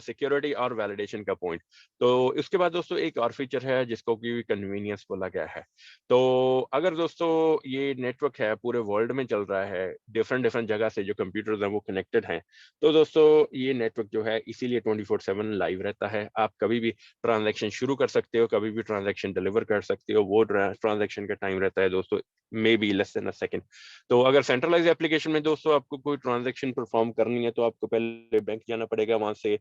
S1: सिक्योरिटी और वैलिडेशन का पॉइंट। तो इसके बाद दोस्तों एक और फीचर है जिसको कि कन्वीनियंस बोला गया है। तो अगर दोस्तों ये नेटवर्क है पूरे वर्ल्ड में चल रहा है, डिफरेंट डिफरेंट जगह से जो कंप्यूटर्स हैं वो कनेक्टेड हैं, तो दोस्तों ये नेटवर्क जो है इसीलिए 24/7 लाइव रहता है। आप कभी भी ट्रांजैक्शन शुरू कर सकते हो, कभी भी ट्रांजैक्शन डिलीवर कर सकते हो। वो ट्रांजैक्शन का टाइम रहता है दोस्तों may be less than a second. तो अगर सेंट्रलाइज एप्लीकेशन में दोस्तों आपको कोई ट्रांजैक्शन परफॉर्म करनी है, तो आपको पहले बैंक जाना पड़ेगा, वहां से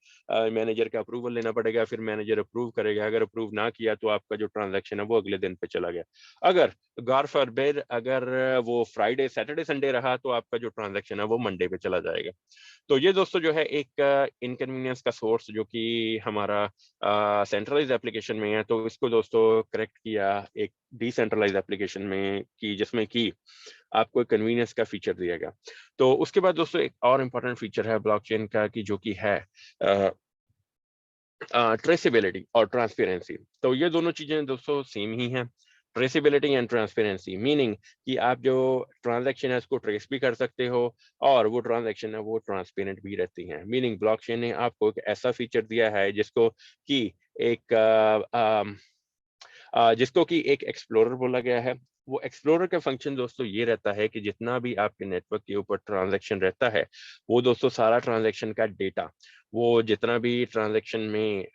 S1: मैनेजर का अप्रूवल लेना पड़ेगा, फिर मैनेजर अप्रूव करेगा। अगर अप्रूव ना किया तो आपका जो ट्रांजैक्शन है वो अगले दिन पे चला गया। अगर गॉड फॉरबिड अगर वो फ्राइडे सैटरडे संडे रहा, तो आपका जो ट्रांजैक्शन है वो मंडे पे चला जाएगा। तो ये दोस्तों जो है एक इनकन्वीनियंस का सोर्स जो कि हमारा सेंट्रलाइज एप्लीकेशन में है, तो इसको दोस्तों करेक्ट किया एक डिसेंट्रलाइज एप्लीकेशन में, कि जिसमें कि आपको कन्वीनियंस का फीचर दिया गया। तो उसके बाद दोस्तों एक और इम्पोर्टेंट फीचर है ब्लॉकचेन का, कि जो कि है ट्रेसेबिलिटी और ट्रांसपेरेंसी। तो ये दोनों चीजें दोस्तों सेम ही हैं। ट्रेसेबिलिटी एंड ट्रांसपेरेंसी मीनिंग कि आप जो ट्रांजैक्शन है उसको ट्रेस भी कर सकते हो, और वो ट्रांजैक्शन है वो ट्रांसपेरेंट भी रहती हैं। मीनिंग ब्लॉकचेन ने आपको एक ऐसा फीचर दिया है जिसको कि एक जिसको कि एक एक्सप्लोरर बोला गया है। वो एक्सप्लोरर का फंक्शन दोस्तों ये रहता है कि जितना भी आपके नेटवर्क के ऊपर ट्रांजैक्शन रहता है, वो दोस्तों सारा ट्रांजैक्शन का डेटा, वो जितना भी ट्रांजैक्शन में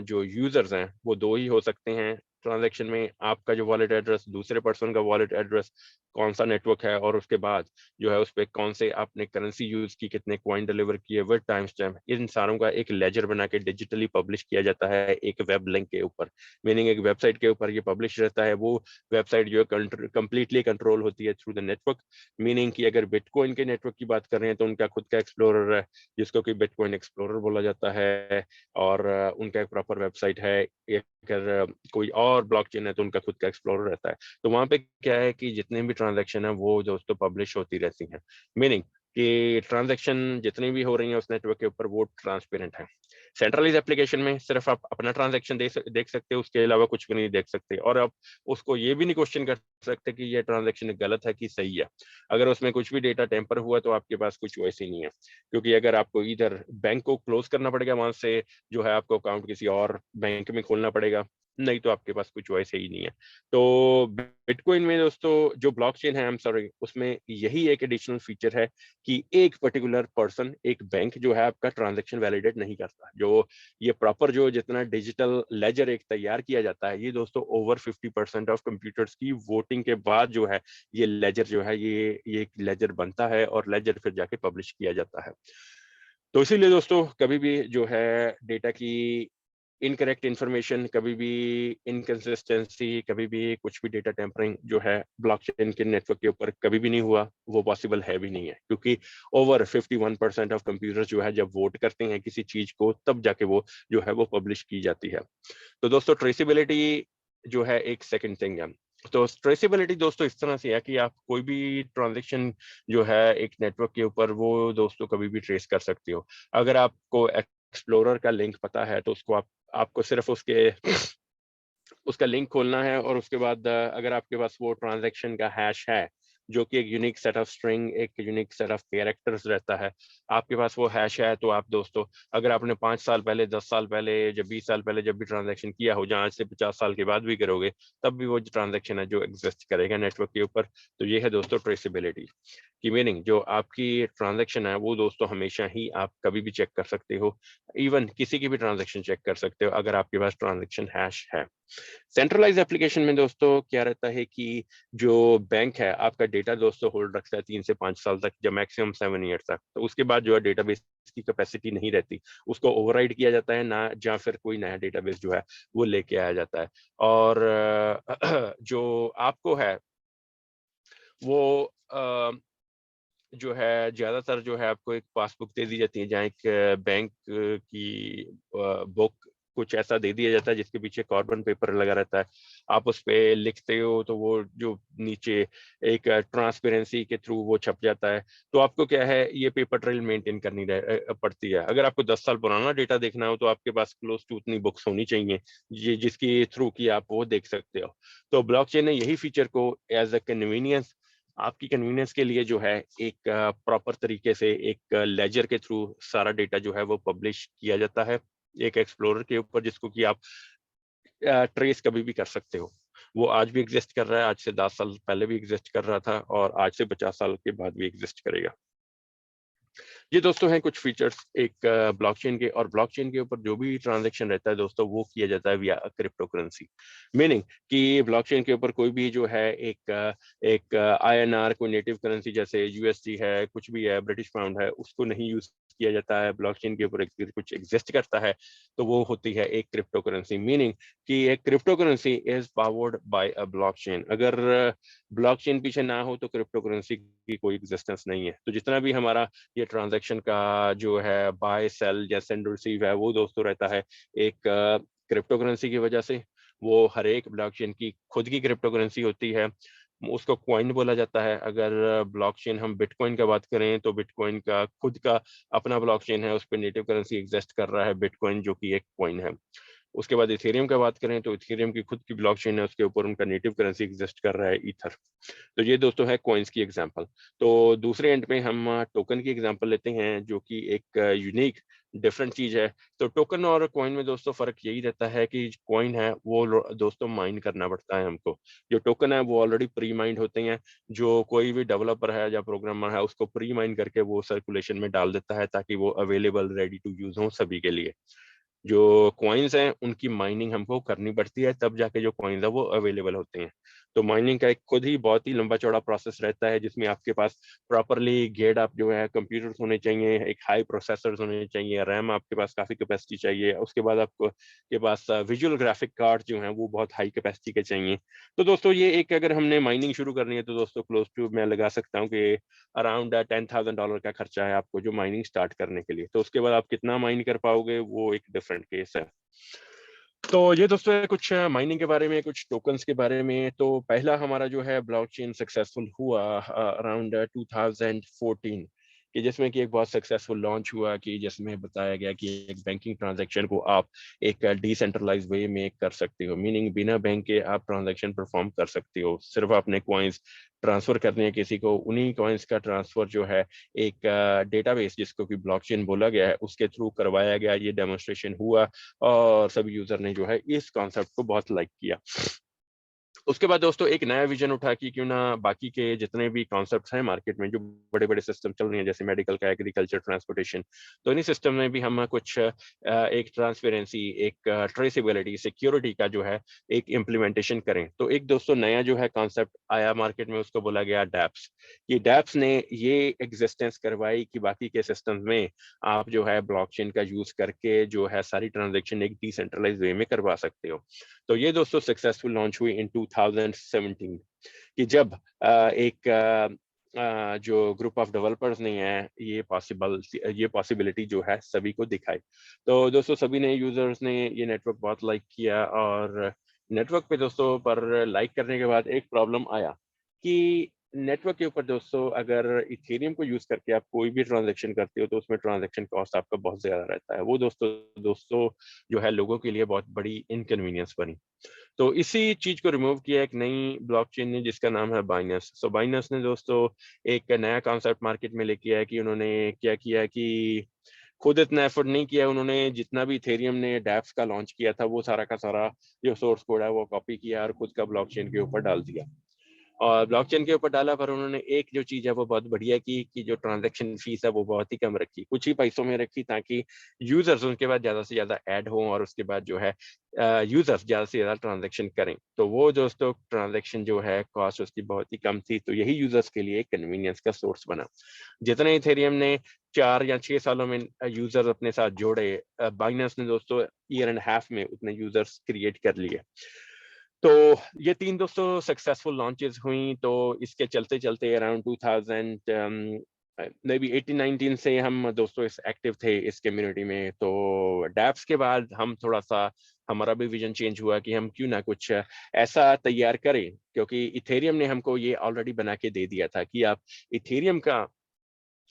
S1: जो यूजर्स हैं वो दो ही हो सकते हैं ट्रांजैक्शन में, आपका जो वॉलेट एड्रेस, दूसरे पर्सन का वॉलेट एड्रेस, कौन सा नेटवर्क है, और उसके बाद जो है उस पे कौन से आपने करेंसी यूज की, कितने कॉइन डिलीवर किए विद टाइम स्टैम्प, इन सारों का एक लेजर बना के डिजिटली पब्लिश किया जाता है एक वेब लिंक के ऊपर, मीनिंग एक वेबसाइट के ऊपर ये पब्लिश रहता है। वो वेबसाइट जो है कंप्लीटली कंट्रोल होती है थ्रू द नेटवर्क, मीनिंग कि अगर बिटकॉइन के नेटवर्क की बात कर रहे हैं तो उनका खुद का एक्सप्लोरर है जिसको कि बिटकॉइन एक्सप्लोरर बोला जाता है, और उनका एक प्रॉपर वेबसाइट है। अगर कोई और ब्लॉकचेन है तो उनका खुद का एक्सप्लोरर रहता है। तो वहां पे क्या है कि जितने भी ट्रांजैक्शन है वो दोस्तों पब्लिश होती रहती हैं, मीनिंग कि ट्रांजैक्शन जितनी भी हो रही है उस नेटवर्क के ऊपर वो ट्रांसपेरेंट है। सेंट्रलाइज एप्लीकेशन में सिर्फ आप अपना ट्रांजैक्शन देख सकते हो, उसके अलावा कुछ भी नहीं देख सकते, और आप उसको ये भी नहीं क्वेश्चन कर सकते कि ये ट्रांजैक्शन गलत है कि सही है। अगर उसमें कुछ भी डेटा टेम्पर हुआ तो आपके पास कुछ वैसे ही नहीं है, क्योंकि अगर आपको इधर बैंक को क्लोज करना पड़ेगा, वहां से जो है आपको अकाउंट किसी और बैंक में खोलना पड़ेगा, नहीं तो आपके पास कुछ वैसे ही नहीं है। तो बिटकॉइन में दोस्तों जो ब्लॉकचेन है, आई एम सॉरी, उसमें यही एक एडिशनल फीचर है कि एक पर्टिकुलर पर्सन, एक बैंक जो है आपका ट्रांजैक्शन वैलिडेट नहीं करता। जो ये प्रॉपर जो जितना डिजिटल लेजर एक तैयार किया जाता है, ये दोस्तों ओवर 50% ऑफ कंप्यूटर्स की वोटिंग के बाद जो है ये लेजर जो है ये एक लेजर बनता है, और लेजर फिर जाके पब्लिश किया जाता है। तो इसीलिए दोस्तों कभी भी जो है डेटा की इनकरेक्ट इंफॉर्मेशन, कभी भी इनकंसिस्टेंसी, कभी भी कुछ भी डेटा टेम्परिंग जो है ब्लॉकचेन के नेटवर्क के ऊपर कभी भी नहीं हुआ, वो पॉसिबल है भी नहीं है, क्योंकि ओवर 51% ऑफ कंप्यूटर जो है जब वोट करते हैं किसी चीज को तब जाके वो जो है वो पब्लिश की जाती है। तो दोस्तों ट्रेसिबिलिटी जो है एक सेकंड थिंग है। तो ट्रेसिबिलिटी दोस्तों इस तरह से है कि आप कोई भी ट्रांजेक्शन जो है एक नेटवर्क के ऊपर वो दोस्तों कभी भी ट्रेस कर सकते हो। अगर आपको एक्सप्लोरर का लिंक पता है तो उसको आपको सिर्फ उसका लिंक खोलना है, और उसके बाद अगर आपके पास वो ट्रांजैक्शन का हैश है जो कि एक यूनिक सेट ऑफ स्ट्रिंग, एक यूनिक सेट ऑफ कैरेक्टर्स रहता है, आपके पास वो हैश है, तो आप दोस्तों अगर आपने 5 साल पहले, 10 साल पहले, जब 20 साल पहले जब भी ट्रांजैक्शन किया हो, जहाँ आज से 50 साल के बाद भी करोगे तब भी वो ट्रांजैक्शन है जो एग्जिस्ट करेगा नेटवर्क के ऊपर। तो ये है दोस्तों ट्रेसिबिलिटी की मीनिंग। जो आपकी ट्रांजैक्शन है वो दोस्तों हमेशा ही आप कभी भी चेक कर सकते हो, इवन किसी की भी ट्रांजैक्शन चेक कर सकते हो अगर आपके पास ट्रांजैक्शन हैश है। सेंट्रलाइज एप्लीकेशन में दोस्तों क्या रहता है कि जो बैंक है आपका डेटा दोस्तों होल्ड रखता है 3 से 5 साल तक, या मैक्सिमम 7 ईयर तक। तो उसके बाद जो है डेटाबेस की कैपेसिटी नहीं रहती, उसको ओवरराइड किया जाता है ना, या फिर कोई नया डेटाबेस जो है वो लेके आया जाता है। और जो आपको है वो जो है ज्यादातर जो है आपको एक पासबुक दे दी जाती है, जहाँ एक बैंक की बुक कुछ ऐसा दे दिया जाता है जिसके पीछे कार्बन पेपर लगा रहता है। आप उस पे लिखते हो तो वो जो नीचे एक ट्रांसपेरेंसी के थ्रू वो छप जाता है। तो आपको क्या है ये पेपर ट्रेल मेंटेन करनी पड़ती है। अगर आपको 10 साल पुराना डेटा देखना हो तो आपके पास क्लोज टू उतनी बुक्स होनी चाहिए जिसकी थ्रू की आप वो देख सकते हो। तो ब्लॉकचेन ने यही फीचर को एज अ कन्वीनियंस, आपकी कन्वीनियंस के लिए जो है एक प्रॉपर तरीके से एक लेजर के थ्रू सारा डेटा जो है वो पब्लिश किया जाता है एक एक्सप्लोरर के ऊपर, जिसको कि आप ट्रेस कभी भी कर सकते हो। वो आज भी एग्जिस्ट कर रहा है, आज से 10 साल पहले भी एग्जिस्ट कर रहा था, और आज से 50 साल के बाद भी एग्जिस्ट करेगा। ये दोस्तों हैं कुछ फीचर्स एक ब्लॉकचेन के, और ब्लॉकचेन के ऊपर जो भी ट्रांजैक्शन रहता है दोस्तों वो किया जाता है विया क्रिप्टो करेंसी। मीनिंग कि ब्लॉकचेन के ऊपर कोई भी जो है एक आईएनआर, कोई नेटिव करेंसी जैसे यूएसडी है, कुछ भी है, ब्रिटिश पाउंड है, उसको नहीं यूज किया जाता है। ब्लॉकचेन के ऊपर एक कुछ एग्जिस्ट करता है तो वो होती है एक क्रिप्टो करेंसी। मीनिंग कि एक crypto currency is powered by a blockchain. अगर ब्लॉकचेन पीछे ना हो तो क्रिप्टो करेंसी की कोई एग्जिस्टेंस नहीं है। तो जितना भी हमारा ये ट्रांजैक्शन का जो है बाय सेल या सेंड रिसीव है वो दोस्तों रहता है एक क्रिप्टो करेंसी की वजह से। वो हर एक ब्लॉकचेन की खुद की क्रिप्टो करेंसी होती है, उसको कॉइन बोला जाता है। अगर ब्लॉकचेन हम बिटकॉइन का बात करें तो बिटकॉइन का खुद का अपना ब्लॉकचेन है, उस पर नेटिव करेंसी एग्जिस्ट कर रहा है बिटकॉइन, जो कि एक कॉइन है। उसके बाद इथेरियम का बात करें तो इथेरियम की खुद की ब्लॉकचेन है, उसके ऊपर उनका नेटिव करेंसी एग्जिस्ट कर रहा है ईथर। तो ये दोस्तों है कॉइन्स की एग्जांपल। तो दूसरे एंड पे हम टोकन की एग्जांपल लेते हैं, जो कि एक यूनिक डिफरेंट चीज है। तो टोकन और कॉइन में दोस्तों फर्क यही रहता है कि कॉइन है वो दोस्तों माइन करना पड़ता है हमको। जो टोकन है वो ऑलरेडी प्री माइंड होते हैं, जो कोई भी डेवलपर है या प्रोग्रामर है उसको प्री माइंड करके वो सर्कुलेशन में डाल देता है ताकि वो अवेलेबल रेडी टू यूज हो सभी के लिए। जो कॉइन्स हैं उनकी माइनिंग हमको करनी पड़ती है, तब जाके जो कॉइन्स है वो अवेलेबल होते हैं। तो माइनिंग का एक खुद ही बहुत ही लंबा चौड़ा प्रोसेस रहता है, जिसमें आपके पास प्रॉपरली गेट अप जो है कंप्यूटर्स होने चाहिए, एक हाई प्रोसेसर्स होने चाहिए, रैम आपके पास काफी कैपेसिटी चाहिए, उसके बाद आपको के पास विजुअल ग्राफिक कार्ड जो हैं वो बहुत हाई कैपेसिटी के चाहिए। तो दोस्तों ये एक अगर हमने माइनिंग शुरू करनी है तो दोस्तों क्लोज टू मैं लगा सकता हूँ कि अराउंड $10,000 का खर्चा है आपको जो माइनिंग स्टार्ट करने के लिए। तो उसके बाद आप कितना माइन कर पाओगे वो एक डिफरेंट केस है। तो ये दोस्तों है कुछ माइनिंग के बारे में, कुछ टोकन्स के बारे में। तो पहला हमारा जो है ब्लॉकचेन सक्सेसफुल हुआ अराउंड 2014, कि जिसमें कि एक बहुत सक्सेसफुल लॉन्च हुआ, कि जिसमें बताया गया कि एक बैंकिंग ट्रांजैक्शन को आप एक डिसेंट्रलाइज वे में कर सकते हो, मीनिंग बिना बैंक के आप ट्रांजैक्शन परफॉर्म कर सकते हो। सिर्फ आपने कॉइन्स ट्रांसफर करने हैं किसी को, उन्हीं कॉइन्स का ट्रांसफर जो है एक डेटाबेस जिसको कि ब्लॉकचेन बोला गया है उसके थ्रू करवाया गया। ये डेमोन्स्ट्रेशन हुआ और सभी यूजर ने जो है इस कॉन्सेप्ट को बहुत लाइक किया। उसके बाद दोस्तों एक नया विजन उठा कि क्यों ना बाकी के जितने भी कॉन्सेप्ट्स हैं मार्केट में, जो बड़े बड़े सिस्टम चल रही हैं जैसे मेडिकल का, एग्रीकल्चर, ट्रांसपोर्टेशन, तो इन्हीं सिस्टम में भी हम कुछ एक ट्रांसपेरेंसी, एक ट्रेसेबिलिटी, सिक्योरिटी का जो है एक इम्प्लीमेंटेशन करें। तो एक दोस्तों नया जो है कॉन्सेप्ट आया मार्केट में, उसको बोला गया डैप्स। ये डैप्स ने ये एग्जिस्टेंस करवाई कि बाकी के सिस्टम में आप जो है ब्लॉकचेन का यूज करके जो है सारी ट्रांजेक्शन एक डिसेंट्रलाइज वे में करवा सकते हो। तो ये दोस्तों सक्सेसफुल लॉन्च हुई इन 2017, कि जब एक जो ग्रुप ऑफ डेवलपर्स ने है ये पॉसिबिलिटी जो है सभी को दिखाई। तो दोस्तों सभी ने यूजर्स ने ये नेटवर्क बहुत लाइक किया, और नेटवर्क पे दोस्तों पर लाइक करने के बाद एक प्रॉब्लम आया कि नेटवर्क के ऊपर दोस्तों अगर इथेरियम को यूज करके आप कोई भी ट्रांजेक्शन करते हो तो उसमें ट्रांजेक्शन कॉस्ट आपका बहुत ज्यादा रहता है। वो दोस्तों दोस्तों जो है लोगों के लिए बहुत बड़ी इनकन्वीनियंस बनी। तो इसी चीज को रिमूव किया एक नई ब्लॉकचेन ने जिसका नाम है बाइनस। सो बाइनस ने दोस्तों एक नया कॉन्सेप्ट मार्केट में लेके आया कि उन्होंने क्या किया कि खुद इतना एफर्ट नहीं किया उन्होंने, जितना भी इथेरियम ने डैप्स का लॉन्च किया था वो सारा का सारा जो सोर्स कोड है वो कॉपी किया और खुद का ब्लॉकचेन के ऊपर डाल दिया। और ब्लॉकचेन के ऊपर डाला, पर उन्होंने एक जो चीज है वो बहुत बढ़िया की कि जो ट्रांजैक्शन फीस है वो बहुत ही कम रखी, कुछ ही पैसों में रखी, ताकि यूजर्स उनके बाद ज्यादा से ज्यादा ऐड हो और उसके बाद जो है यूजर्स ज्यादा से ज्यादा ट्रांजैक्शन करें। तो वो दोस्तों ट्रांजैक्शन जो है कॉस्ट उसकी बहुत ही कम थी, तो यही यूजर्स के लिए कन्वीनियंस का सोर्स बना। जितने इथेरियम ने 4 या 6 सालों में यूजर्स अपने साथ जोड़े, बाइनेंस ने दोस्तों ईयर एंड हाफ में उतने यूजर्स क्रिएट कर लिए। तो ये तीन दोस्तों सक्सेसफुल लॉन्चेस हुई। तो इसके चलते चलते अराउंड 2000 मे बी 18-19 से हम दोस्तों इस एक्टिव थे इस कम्युनिटी में। तो डैप्स के बाद हम थोड़ा सा हमारा भी विजन चेंज हुआ कि हम क्यों ना कुछ ऐसा तैयार करें, क्योंकि इथेरियम ने हमको ये ऑलरेडी बना के दे दिया था कि आप इथेरियम का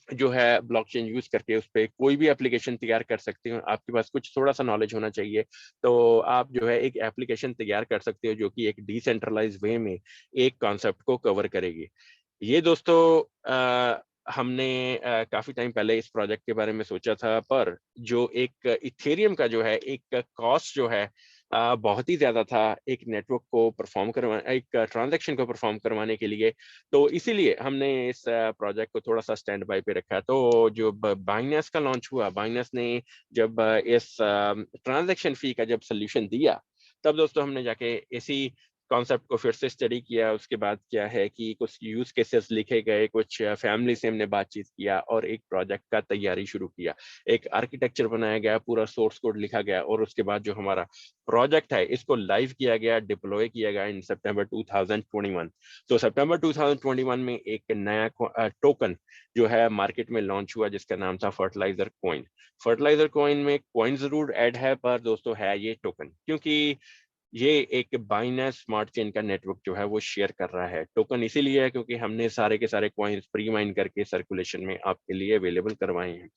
S1: जो है ब्लॉकचेन यूज करके उस पर कोई भी एप्लीकेशन तैयार कर सकते हो। आपके पास कुछ थोड़ा सा नॉलेज होना चाहिए, तो आप जो है एक एप्लीकेशन तैयार कर सकते हो जो कि एक डिसेंट्रलाइज वे में एक कॉन्सेप्ट को कवर करेगी। ये दोस्तों हमने काफी टाइम पहले इस प्रोजेक्ट के बारे में सोचा था, पर जो एक इथेरियम का जो है एक कॉस्ट जो है बहुत ही ज्यादा था एक नेटवर्क को परफॉर्म करवा, एक ट्रांजैक्शन को परफॉर्म करवाने के लिए। तो इसीलिए हमने इस प्रोजेक्ट को थोड़ा सा स्टैंड बाय पे रखा। तो जो बाइनेंस का लॉन्च हुआ, बाइनेंस ने जब इस ट्रांजैक्शन फी का जब सोल्यूशन दिया, तब दोस्तों हमने जाके इसी कॉन्सेप्ट को फिर से स्टडी किया। उसके बाद क्या है कि कुछ यूज केसेस लिखे गए, कुछ फैमिली से हमने बातचीत किया और एक प्रोजेक्ट का तैयारी शुरू किया। एक आर्किटेक्चर बनाया गया, पूरा सोर्स कोड लिखा गया, और उसके बाद जो हमारा प्रोजेक्ट है इसको लाइव किया गया, डिप्लॉय किया गया इन सितंबर 2021। तो सितंबर 2021 में एक नया टोकन जो है मार्केट में लॉन्च हुआ जिसका नाम था फर्टिलाइजर कॉइन। फर्टिलाइजर कॉइन में कॉइन जरूर ऐड है, पर दोस्तों है ये टोकन, क्योंकि ये एक बाइनेंस स्मार्ट चेन का नेटवर्क जो है वो शेयर कर रहा है। टोकन इसीलिए है क्योंकि हमने सारे के सारे कॉइन्स प्री माइन करके सर्कुलेशन में आपके लिए अवेलेबल करवाए हैं।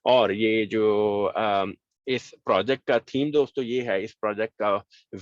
S1: और ये जो इस प्रोजेक्ट का थीम दोस्तों ये है, इस प्रोजेक्ट का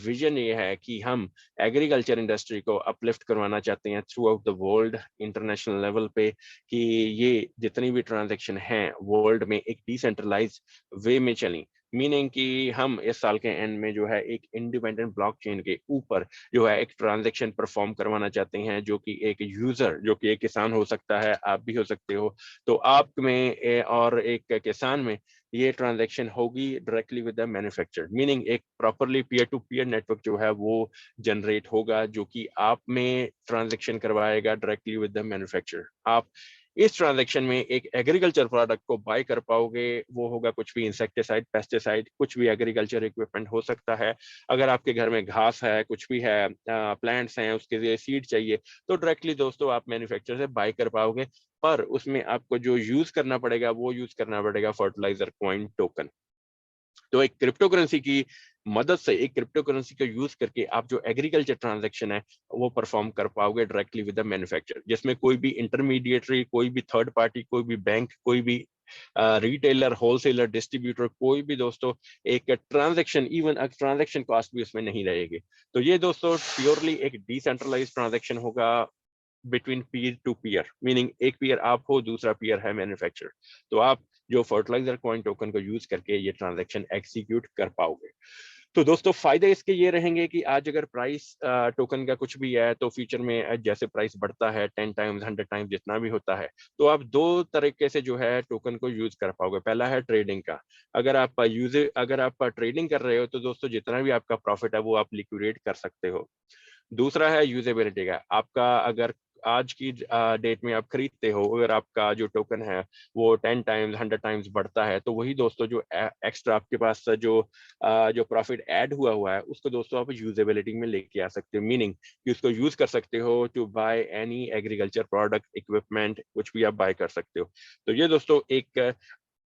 S1: विजन ये है कि हम एग्रीकल्चर इंडस्ट्री को अपलिफ्ट करवाना चाहते हैं through out the world, international level पे, कि ये जितनी भी ट्रांजेक्शन हैं वर्ल्ड में एक डिसेंट्रलाइज वे में चलें। मीनिंग कि हम इस साल के एंड में जो है एक इंडिपेंडेंट ब्लॉकचेन के ऊपर जो है एक ट्रांजैक्शन परफॉर्म करवाना चाहते हैं, जो कि एक यूजर, जो कि एक किसान हो सकता है, आप भी हो सकते हो, तो आप में और एक किसान में ये ट्रांजैक्शन होगी directly with the manufacturer. Meaning एक properly peer to peer network जो है वो जनरेट होगा, जो कि आप में ट्रांजैक्शन करवाएगा डायरेक्टली विद द मैन्युफैक्चरर। आप इस ट्रांजैक्शन में एक एग्रीकल्चर प्रोडक्ट को बाय कर पाओगे, वो होगा कुछ भी इंसेक्टिसाइड, पेस्टिसाइड, कुछ भी एग्रीकल्चर इक्विपमेंट हो सकता है। अगर आपके घर में घास है, कुछ भी है, प्लांट्स हैं, उसके लिए सीड चाहिए, तो डायरेक्टली दोस्तों आप मैन्युफैक्चरर से बाय कर पाओगे। पर उसमें आपको जो यूज करना पड़ेगा वो यूज करना पड़ेगा फर्टिलाइजर कॉइन टोकन। तो एक क्रिप्टो करेंसी की मदद से, एक क्रिप्टो करेंसी का यूज करके आप जो एग्रीकल्चर ट्रांजैक्शन है वो परफॉर्म कर पाओगे डायरेक्टली विद द मैन्युफैक्चरर, जिसमें कोई भी इंटरमीडिएटरी, कोई भी थर्ड पार्टी, कोई भी बैंक, कोई भी रिटेलर, होलसेलर, डिस्ट्रीब्यूटर, कोई भी दोस्तों एक ट्रांजैक्शन, इवन ट्रांजैक्शन कॉस्ट भी उसमें नहीं रहेगी। तो ये दोस्तों प्योरली एक डिसेंट्रलाइज्ड ट्रांजैक्शन होगा between peer to peer, meaning एक पीयर आप हो, दूसरा पीयर है मैन्युफैक्चरर। तो आप जो फर्टिलाइजर कॉइन टोकन को यूज करके ये ट्रांजैक्शन एग्जीक्यूट कर पाओगे। तो दोस्तों फायदे इसके ये रहेंगे कि आज अगर प्राइस टोकन का कुछ भी है, तो फ्यूचर में जैसे प्राइस बढ़ता है 10 टाइम्स, 100 टाइम्स, जितना भी होता है, तो आप दो तरीके से जो है टोकन को यूज कर पाओगे। पहला है ट्रेडिंग का। अगर आप ट्रेडिंग कर रहे हो तो दोस्तों जितना भी आपका प्रॉफिट है वो आप लिक्विडेट कर सकते हो। दूसरा है यूजेबिलिटी का। आपका अगर आज की डेट में आप खरीदते हो, अगर आपका जो टोकन है वो 10 टाइम्स, 100 टाइम्स बढ़ता है, तो वही दोस्तों जो एक्स्ट्रा आपके पास जो प्रॉफिट ऐड हुआ है उसको दोस्तों आप यूजेबिलिटी में लेके आ सकते हो। मीनिंग कि उसको यूज कर सकते हो to buy any agriculture product, equipment, कुछ भी आप बाय कर सकते हो। तो ये दोस्तों एक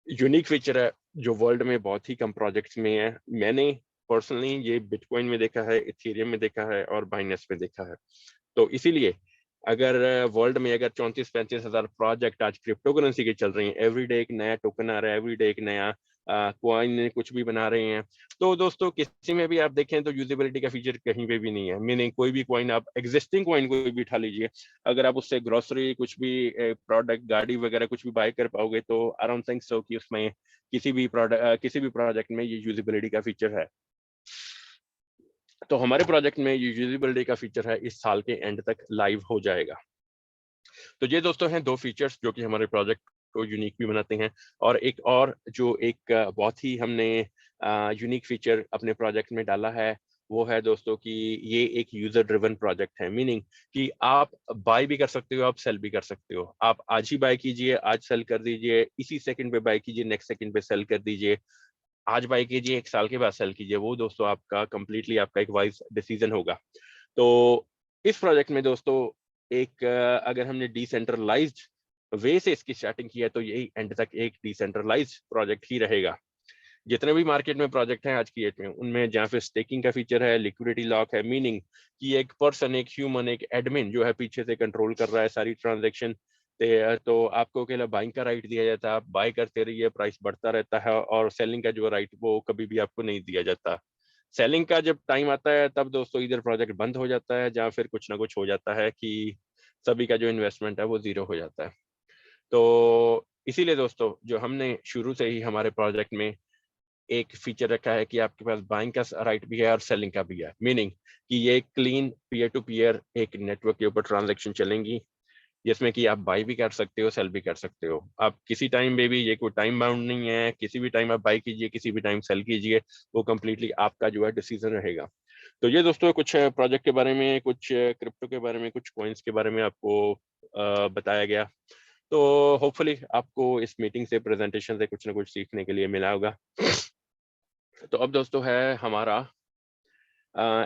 S1: यूनिक फीचर है जो वर्ल्ड में बहुत ही कम प्रोजेक्ट्स में है। मैंने पर्सनली ये बिटकॉइन में देखा है, इथेरियम में देखा है और बाइनेंस में देखा है। तो इसीलिए अगर वर्ल्ड में अगर 34-35 हजार प्रोजेक्ट आज क्रिप्टो करेंसी के चल रही हैं, एवरीडे एक नया टोकन आ रहा है, एवरीडे एक नया कॉइन कुछ भी बना रहे हैं, तो दोस्तों किसी में भी आप देखें तो यूजेबिलिटी का फीचर कहीं पे भी नहीं है। मीनिंग कोई भी कॉइन, आप एग्जिस्टिंग कॉइन कोई भी उठा लीजिए, अगर आप उससे ग्रोसरी, कुछ भी प्रोडक्ट, गाड़ी वगैरह कुछ भी बाय कर पाओगे, तो आई डोंट थिंक सो कि उसमें किसी भी प्रोजेक्ट में ये यूजेबिलिटी का फीचर है। तो हमारे प्रोजेक्ट में ये यूजेबिलिटी का फीचर है, इस साल के एंड तक लाइव हो जाएगा। तो ये दोस्तों हैं दो फीचर्स जो कि हमारे प्रोजेक्ट को यूनिक भी बनाते हैं। और एक और जो एक बहुत ही हमने यूनिक फीचर अपने प्रोजेक्ट में डाला है, वो है दोस्तों कि ये एक यूजर ड्रिवन प्रोजेक्ट है। मीनिंग कि आप बाय भी कर सकते हो, आप सेल भी कर सकते हो। आप आज ही बाय कीजिए, आज सेल कर दीजिए, इसी सेकंड पे बाय कीजिए, नेक्स्ट सेकंड पे सेल कर दीजिए, आज बाय कीजिए, एक साल के बाद सेल कीजिए, वो दोस्तों आपका कंप्लीटली आपका एक वाइज डिसीजन होगा। तो इस प्रोजेक्ट में दोस्तों एक अगर हमने डिसेंट्रलाइज्ड वे से इसकी स्टार्टिंग की है, तो यही एंड तक एक डिसेंट्रलाइज्ड प्रोजेक्ट ही रहेगा। जितने भी मार्केट में प्रोजेक्ट हैं आज की डेट में, उनमें जहाँ पे स्टेकिंग का फीचर है, लिक्विडिटी लॉक है, मीनिंग कि एक पर्सन, एक ह्यूमन, एक एडमिन जो है पीछे से कंट्रोल कर रहा है सारी ट्रांजेक्शन, तो आपको अकेला बाइंग का राइट दिया जाता है, आप बाय करते रहिए, प्राइस बढ़ता रहता है, और सेलिंग का जो राइट वो कभी भी आपको नहीं दिया जाता। सेलिंग का जब टाइम आता है तब दोस्तों इधर प्रोजेक्ट बंद हो जाता है, जहाँ फिर कुछ ना कुछ हो जाता है कि सभी का जो इन्वेस्टमेंट है वो जीरो हो जाता है। तो इसीलिए दोस्तों जो हमने शुरू से ही हमारे प्रोजेक्ट में एक फीचर रखा है कि आपके पास बाइंग का राइट भी है और सेलिंग का भी है। मीनिंग कि ये क्लीन पीयर टू पीयर एक नेटवर्क के ऊपर ट्रांजैक्शन चलेंगी, जिसमें कि आप बाई भी कर सकते हो, सेल भी कर सकते हो। आप किसी टाइम में भी, ये कोई टाइम बाउंड नहीं है, किसी भी टाइम आप बाई कीजिए, किसी भी टाइम सेल कीजिए, वो कम्प्लीटली आपका जो है डिसीजन रहेगा। तो ये दोस्तों कुछ प्रोजेक्ट के बारे में, कुछ क्रिप्टो के बारे में, कुछ कॉइन्स के बारे में आपको बताया गया। तो होपफुली आपको इस मीटिंग से, प्रेजेंटेशन से कुछ ना कुछ सीखने के लिए मिला होगा। तो अब दोस्तों है हमारा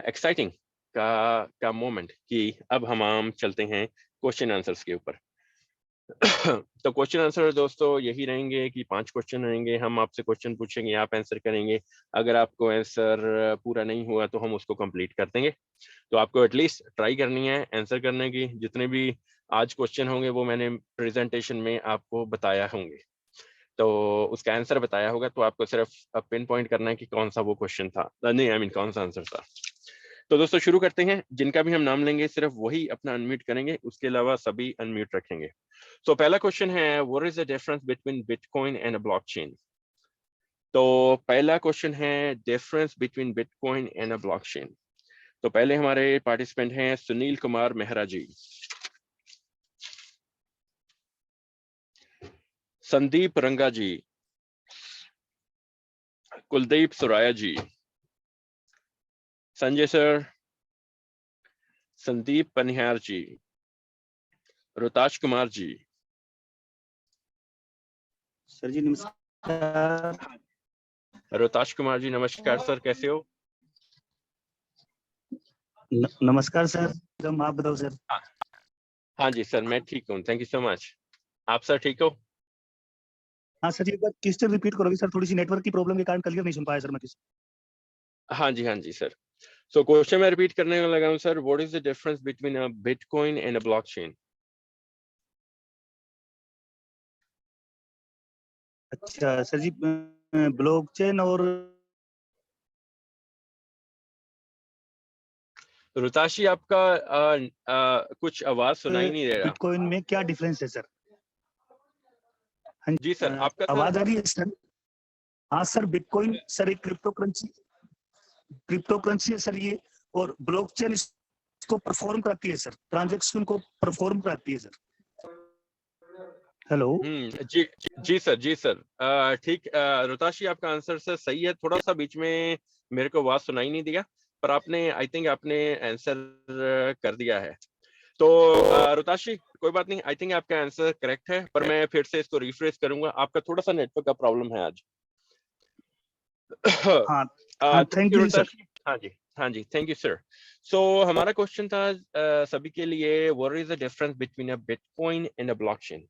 S1: एक्साइटिंग का मोमेंट कि अब हम चलते हैं क्वेश्चन आंसर्स के ऊपर। तो क्वेश्चन आंसर दोस्तों यही रहेंगे कि 5 क्वेश्चन रहेंगे, हम आपसे क्वेश्चन पूछेंगे, आप आंसर करेंगे। अगर आपको आंसर पूरा नहीं हुआ तो हम उसको कंप्लीट कर देंगे। तो आपको एटलीस्ट ट्राई करनी है आंसर करने की। जितने भी आज क्वेश्चन होंगे वो मैंने प्रेजेंटेशन में आपको बताया होंगे, तो उसका आंसर बताया होगा, तो आपको सिर्फ पिन पॉइंट करना है कि कौन सा वो क्वेश्चन था, नहीं आई मीन कौन सा आंसर था। तो दोस्तों शुरू करते हैं। जिनका भी हम नाम लेंगे सिर्फ वही अपना अनम्यूट करेंगे, उसके अलावा सभी अनम्यूट रखेंगे। तो पहला क्वेश्चन है, what is the difference between bitcoin and a blockchain? तो पहला क्वेश्चन है difference between bitcoin and a blockchain. तो पहले हमारे पार्टिसिपेंट हैं सुनील कुमार मेहरा जी, संदीप रंगा जी, कुलदीप सुराया जी, संजय सर, संदीप पनिहार जी, रोताश कुमार जी।
S2: सर जी नमस्कार।
S1: रोताश कुमार जी नमस्कार सर, कैसे हो?
S2: नमस्कार सर, आप बताओ सर।
S1: हाँ जी सर, मैं ठीक हूँ, थैंक यू सो मच। आप सर ठीक हो?
S2: हाँ सर जी, एक बार क्वेश्चन रिपीट करोगे सर? थोड़ी सी नेटवर्क की प्रॉब्लम के कारण क्लियर नहीं सुन पाया सर मैं किसी।
S1: हाँ जी सर। सो क्वेश्चन मैं रिपीट करने लगा हूँ sir. What is the difference between a bitcoin and a blockchain?
S2: अच्छा सर जी, ब्लॉकचेन और
S1: रुताशी आपका कुछ आवाज सुनाई नहीं दे रहा।
S2: बिटकॉइन में क्या डिफरेंस है सर? हाँ
S1: जी सर, आपका सर
S2: आवाज आ रही है सर? हाँ सर, बिटकॉइन सर एक क्रिप्टो करेंसी है सर ये, और ब्लॉकचेन इसको परफॉर्म करती है सर, ट्रांजैक्शन को परफॉर्म करती है सर। हेलो।
S1: जी सर। ठीक, रुताशी आपका आंसर सर सही है। थोड़ा सा बीच में मेरे को आवाज सुनाई नहीं दिया, पर आपने आई थिंक आपने आंसर कर दिया है। तो रुताशी कोई बात नहीं, आई थिंक आपका आंसर करेक्ट है, पर मैं फिर से इसको रिफ्रेश करूंगा। आपका थोड़ा सा नेटवर्क का प्रॉब्लम है आज।
S2: हाँ हाँ,
S1: thank
S2: thank
S1: you
S2: you sir.
S1: Rutashi. हाँ जी थैंक यू सर। सो हमारा क्वेश्चन था सभी के लिए, what is the difference between a bitcoin and a blockchain.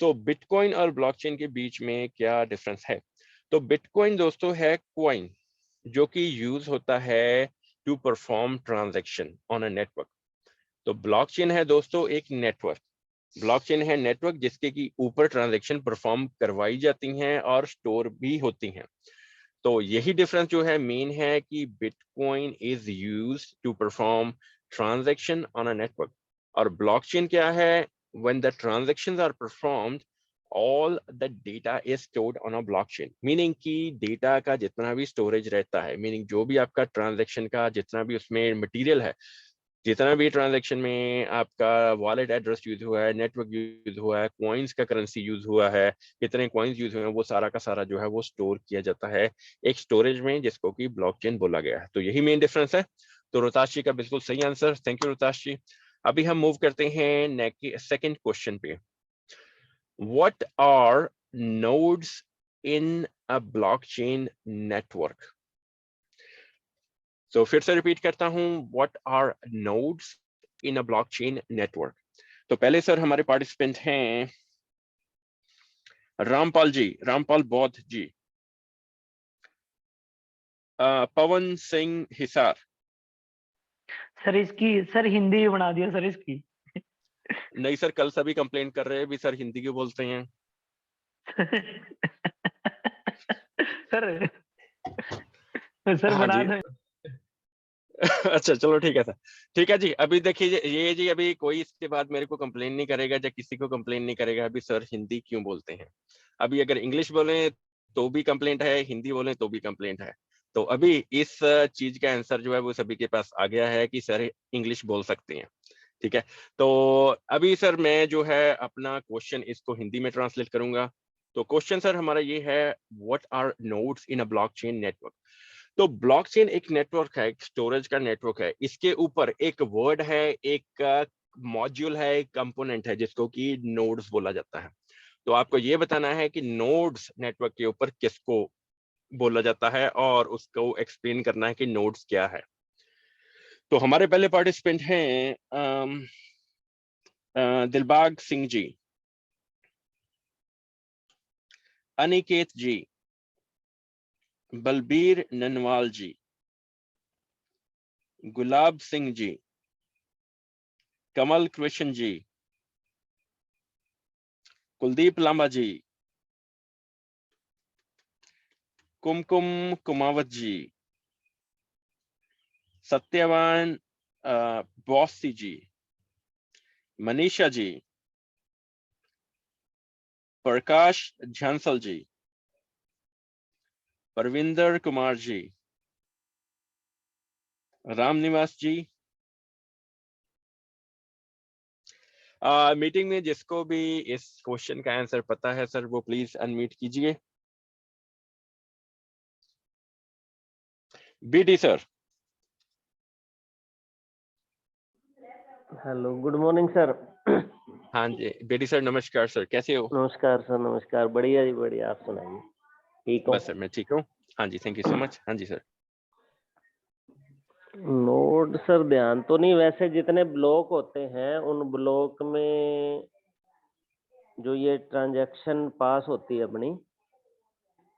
S1: So bitcoin और ब्लॉकचेन के बीच में क्या डिफरेंस है? तो बिटकॉइन दोस्तों है कॉइन जो कि यूज होता है to perform transaction on a network. तो ब्लॉकचेन है दोस्तों एक नेटवर्क। ब्लॉकचेन है नेटवर्क जिसके की ऊपर ट्रांजैक्शन परफॉर्म करवाई जाती हैं और स्टोर भी होती हैं। तो यही डिफरेंस जो है मेन है कि bitcoin is used to perform transaction on a network, और ब्लॉकचेन क्या है? When the transactions are performed all the data is stored on a blockchain, meaning कि डेटा का जितना भी स्टोरेज रहता है, मीनिंग जो भी आपका ट्रांजैक्शन का जितना भी उसमें मटेरियल है, जितना भी ट्रांजैक्शन में आपका वॉलेट एड्रेस यूज हुआ है, नेटवर्क यूज हुआ है, कॉइन्स का करेंसी यूज हुआ है, कितने कॉइन्स यूज हुए हैं, वो सारा का सारा जो है वो स्टोर किया जाता है एक स्टोरेज में जिसको कि ब्लॉकचेन बोला गया है। तो यही मेन डिफरेंस है। तो रोताश जी का बिल्कुल सही answer, thank you Rotash ji. अभी हम मूव करते हैं सेकंड क्वेश्चन पे। What are nodes in a blockchain network? तो फिर से रिपीट करता हूं, what are nodes in a blockchain network. तो पहले सर हमारे पार्टिसिपेंट हैं रामपाल जी, रामपाल बौद्ध जी, पवन सिंह हिसार।
S3: सर इसकी सर हिंदी भी बना दिया सर इसकी।
S1: नहीं सर, कल सभी कंप्लेंट कर रहे हैं भी सर हिंदी क्यों बोलते हैं।
S3: सर सर
S1: हाँ
S3: बना
S1: जी।
S3: दो।
S1: अच्छा चलो ठीक है सर, ठीक है जी। अभी देखिए ये जी, अभी कोई इसके बाद मेरे को कंप्लेन नहीं करेगा या किसी को कंप्लेन नहीं करेगा अभी सर हिंदी क्यों बोलते हैं। अभी अगर इंग्लिश बोले तो भी कंप्लेंट है, हिंदी बोले तो भी कंप्लेंट है। तो अभी इस चीज का आंसर जो है वो सभी के पास आ गया है कि सर इंग्लिश बोल सकते हैं। ठीक है, तो अभी सर मैं जो है अपना क्वेश्चन इसको हिंदी में ट्रांसलेट करूंगा। तो क्वेश्चन सर हमारा ये है, what are nodes in a blockchain network. तो ब्लॉकचेन एक नेटवर्क है, एक स्टोरेज का नेटवर्क है। इसके ऊपर एक वर्ड है, एक मॉड्यूल है, एक कंपोनेंट है जिसको कि नोड्स बोला जाता है। तो आपको ये बताना है कि नोड्स नेटवर्क के ऊपर किसको बोला जाता है और उसको एक्सप्लेन करना है कि नोड्स क्या है। तो हमारे पहले पार्टिसिपेंट हैं दिलबाग सिंह जी, अनिकेत जी, बलबीर ननवाल जी, गुलाब सिंह जी, कमल कृष्ण जी, कुलदीप लांबा जी, कुमकुम कुमावत जी, सत्यवान बॉसी जी, मनीषा जी, प्रकाश झंसल जी, परविंदर कुमार जी, राम निवास जी। मीटिंग में जिसको भी इस क्वेश्चन का आंसर पता है सर, वो प्लीज अनम्यूट कीजिए। BD sir.
S4: Hello, good morning sir.
S1: हाँ जी बीडी सर, नमस्कार सर, कैसे हो?
S4: नमस्कार सर, नमस्कार। बढ़िया जी, बढ़िया। आप सुनाइए, ठीक हो?
S1: बस सर मैं ठीक हूँ। हाँ जी, थैंक यू सो मच। हाँ जी सर।
S4: नोड सर ध्यान तो नहीं, वैसे जितने ब्लॉक होते हैं उन ब्लॉक में जो ये ट्रांजैक्शन पास होती है अपनी,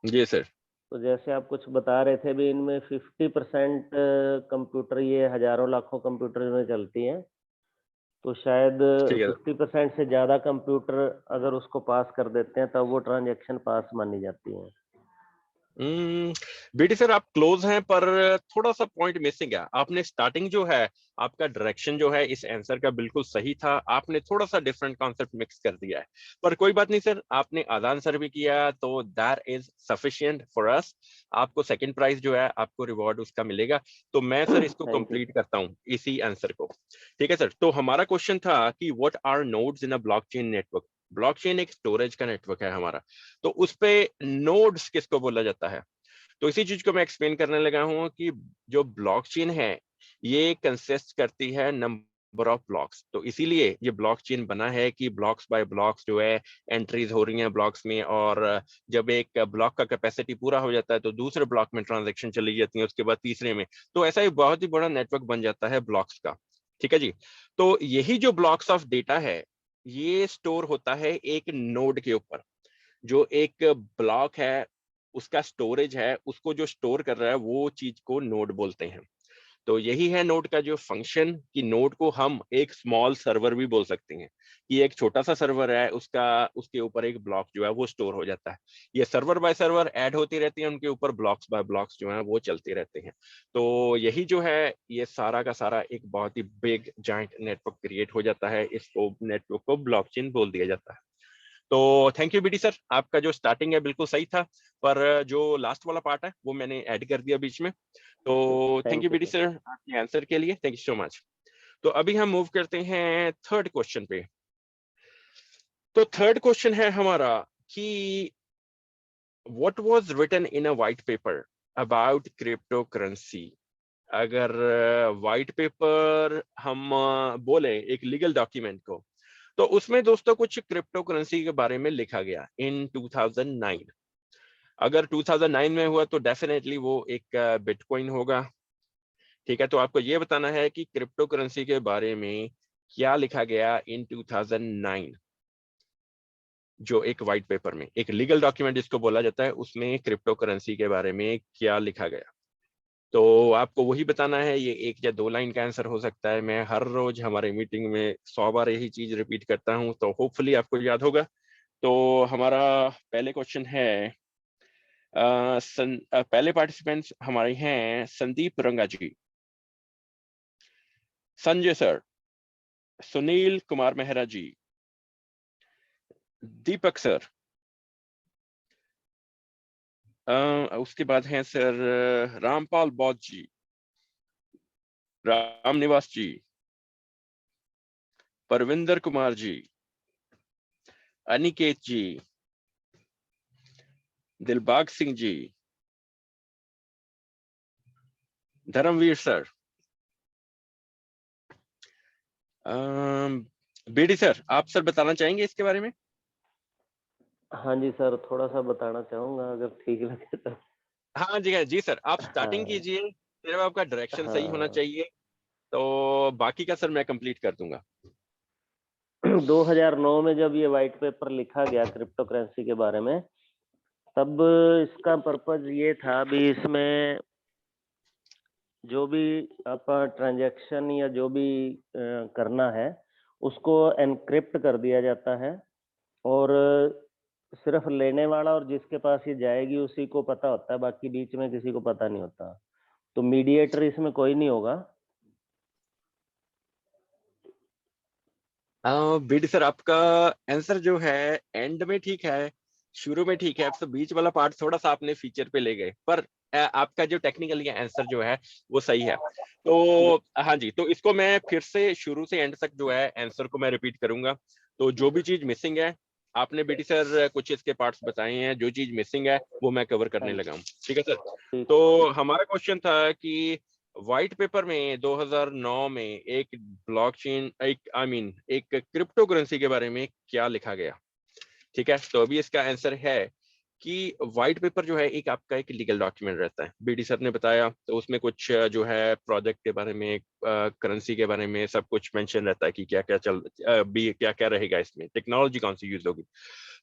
S1: जी सर।
S4: तो जैसे आप कुछ बता रहे थे भी, इनमें 50% कंप्यूटर, ये हजारों लाखों कंप्यूटर में चलती हैं, तो शायद
S1: ठीक है।
S4: 50% से ज्यादा कंप्यूटर अगर उसको पास कर देते हैं तब वो ट्रांजैक्शन पास मानी जाती है।
S1: बीटी सर आप क्लोज हैं, पर थोड़ा सा पॉइंट मिसिंग है। आपने स्टार्टिंग जो है, आपका डायरेक्शन जो है इस आंसर का बिल्कुल सही था, आपने थोड़ा सा डिफरेंट कॉन्सेप्ट मिक्स कर दिया है। पर कोई बात नहीं सर, आपने आधा आंसर भी किया तो that is sufficient for us. आपको सेकंड प्राइज जो है, आपको रिवॉर्ड उसका मिलेगा। तो मैं सर इसको
S4: थैंक यू।
S1: कंप्लीट करता हूँ इसी आंसर को। ठीक है सर, तो हमारा क्वेश्चन था कि what are nodes in a blockchain network. Blockchain एक स्टोरेज का नेटवर्क है हमारा, तो उस पे नोड्स किसको बोला जाता है? तो इसी चीज को मैं एक्सप्लेन करने लगा हूं कि जो ब्लॉकचेन है ये कंसिस्ट करती है नंबर ऑफ ब्लॉक्स। तो इसीलिए ये ब्लॉकचेन बना है कि ब्लॉक्स बाय ब्लॉक्स जो है एंट्रीज हो रही हैं ब्लॉक्स में, और जब एक ब्लॉक का कैपेसिटी पूरा हो जाता है तो दूसरे ब्लॉक में ट्रांजेक्शन चली जाती है, उसके बाद तीसरे में। तो ऐसा एक बहुत ही बड़ा नेटवर्क बन जाता है ब्लॉक्स का। ठीक है जी। तो यही जो ब्लॉक्स ऑफ डेटा है ये स्टोर होता है एक नोड के ऊपर। जो एक ब्लॉक है उसका स्टोरेज है, उसको जो स्टोर कर रहा है वो चीज को नोड बोलते हैं। तो यही है नोड का जो फंक्शन, कि नोड को हम एक स्मॉल सर्वर भी बोल सकते हैं, कि एक छोटा सा सर्वर है उसका, उसके ऊपर एक ब्लॉक जो है वो स्टोर हो जाता है। ये सर्वर बाय सर्वर ऐड होती रहती है, उनके ऊपर ब्लॉक्स बाय ब्लॉक्स जो है वो चलते रहते हैं। तो यही जो है ये सारा का सारा एक बहुत ही बिग जाइंट नेटवर्क क्रिएट हो जाता है, इसको नेटवर्क को ब्लॉकचेन बोल दिया जाता है। तो थैंक यू बीडी सर, आपका जो स्टार्टिंग है बिल्कुल सही था, पर जो लास्ट वाला पार्ट है वो मैंने ऐड कर दिया बीच में। तो thank you
S4: thank you
S1: BD
S4: sir.
S1: Sir आपके आंसर के लिए, थैंक यू सो मच। तो अभी हम मूव करते हैं थर्ड क्वेश्चन पे। तो थर्ड क्वेश्चन है हमारा कि what was written in a white paper about crypto currency. अगर व्हाइट पेपर हम बोले एक लीगल डॉक्यूमेंट को, तो उसमें दोस्तों कुछ क्रिप्टो करेंसी के बारे में लिखा गया इन 2009। अगर 2009 में हुआ तो डेफिनेटली वो एक बिटकॉइन होगा। ठीक है, तो आपको ये बताना है कि क्रिप्टो करेंसी के बारे में क्या लिखा गया इन 2009। जो एक व्हाइट पेपर में, एक लीगल डॉक्यूमेंट जिसको बोला जाता है, उसमें क्रिप्टो करेंसी के बारे में क्या लिखा गया। तो आपको वही बताना है। ये एक या दो लाइन का आंसर हो सकता है। मैं हर रोज हमारे मीटिंग में 100 बार यही चीज रिपीट करता हूँ, तो होपफुली आपको याद होगा। तो हमारा पहले क्वेश्चन है, पहले पार्टिसिपेंट्स हमारे हैं संदीप रंगा जी, संजय सर, सुनील कुमार मेहरा जी, दीपक सर, उसके बाद हैं सर रामपाल बौद्ध जी, राम निवास जी, परविंदर कुमार जी, अनिकेत जी, Dilbag Singh ji, Dharmveer sir, BD sir, आप सर बताना चाहेंगे इसके बारे में?
S4: हाँ जी सर, थोड़ा सा बताना चाहूंगा अगर ठीक लगे तो।
S1: हाँ जी सर, आप स्टार्टिंग
S4: हाँ
S1: कीजिए, सिर्फ आपका डायरेक्शन सही होना
S4: हाँ।
S1: चाहिए, तो बाकी का सर मैं कंप्लीट कर दूंगा।
S4: 2009 में जब ये व्हाइट पेपर लिखा गया क्रिप्टो करेंसी के बारे में, तब इसका पर्पज ये था भी, इसमें जो भी आपका ट्रांजैक्शन या जो भी करना है उसको एनक्रिप्ट कर दिया जाता है, और सिर्फ लेने वाला और जिसके पास ये जाएगी उसी को पता होता है, बाकी बीच में किसी को पता नहीं होता। तो मीडिएटर इसमें कोई नहीं होगा।
S1: बीडी सर, आपका आंसर जो है एंड में ठीक है, शुरू में ठीक है, अब तो बीच वाला पार्ट थोड़ा सा आपने फीचर पे ले गए, पर आपका जो टेक्निकली आंसर जो है वो सही है। तो हाँ जी, तो इसको मैं फिर से शुरू से एंड तक जो है आंसर को मैं रिपीट करूंगा। तो जो भी चीज मिसिंग है, आपने बीटी सर कुछ इसके पार्ट्स बताए हैं, जो चीज मिसिंग है वो मैं कवर करने लगा हूँ। ठीक है सर। तो हमारा क्वेश्चन था कि व्हाइट पेपर में 2009 में एक ब्लॉकचेन एक क्रिप्टो करेंसी के बारे में क्या लिखा गया। ठीक है, तो अभी इसका आंसर है कि व्हाइट पेपर जो है एक आपका एक लीगल डॉक्यूमेंट रहता है। बीडी सर ने बताया, तो उसमें कुछ जो है प्रोजेक्ट के बारे में, करेंसी के बारे में सब कुछ मेंशन रहता है कि क्या क्या क्या क्या रहेगा, इसमें टेक्नोलॉजी कौन सी यूज होगी।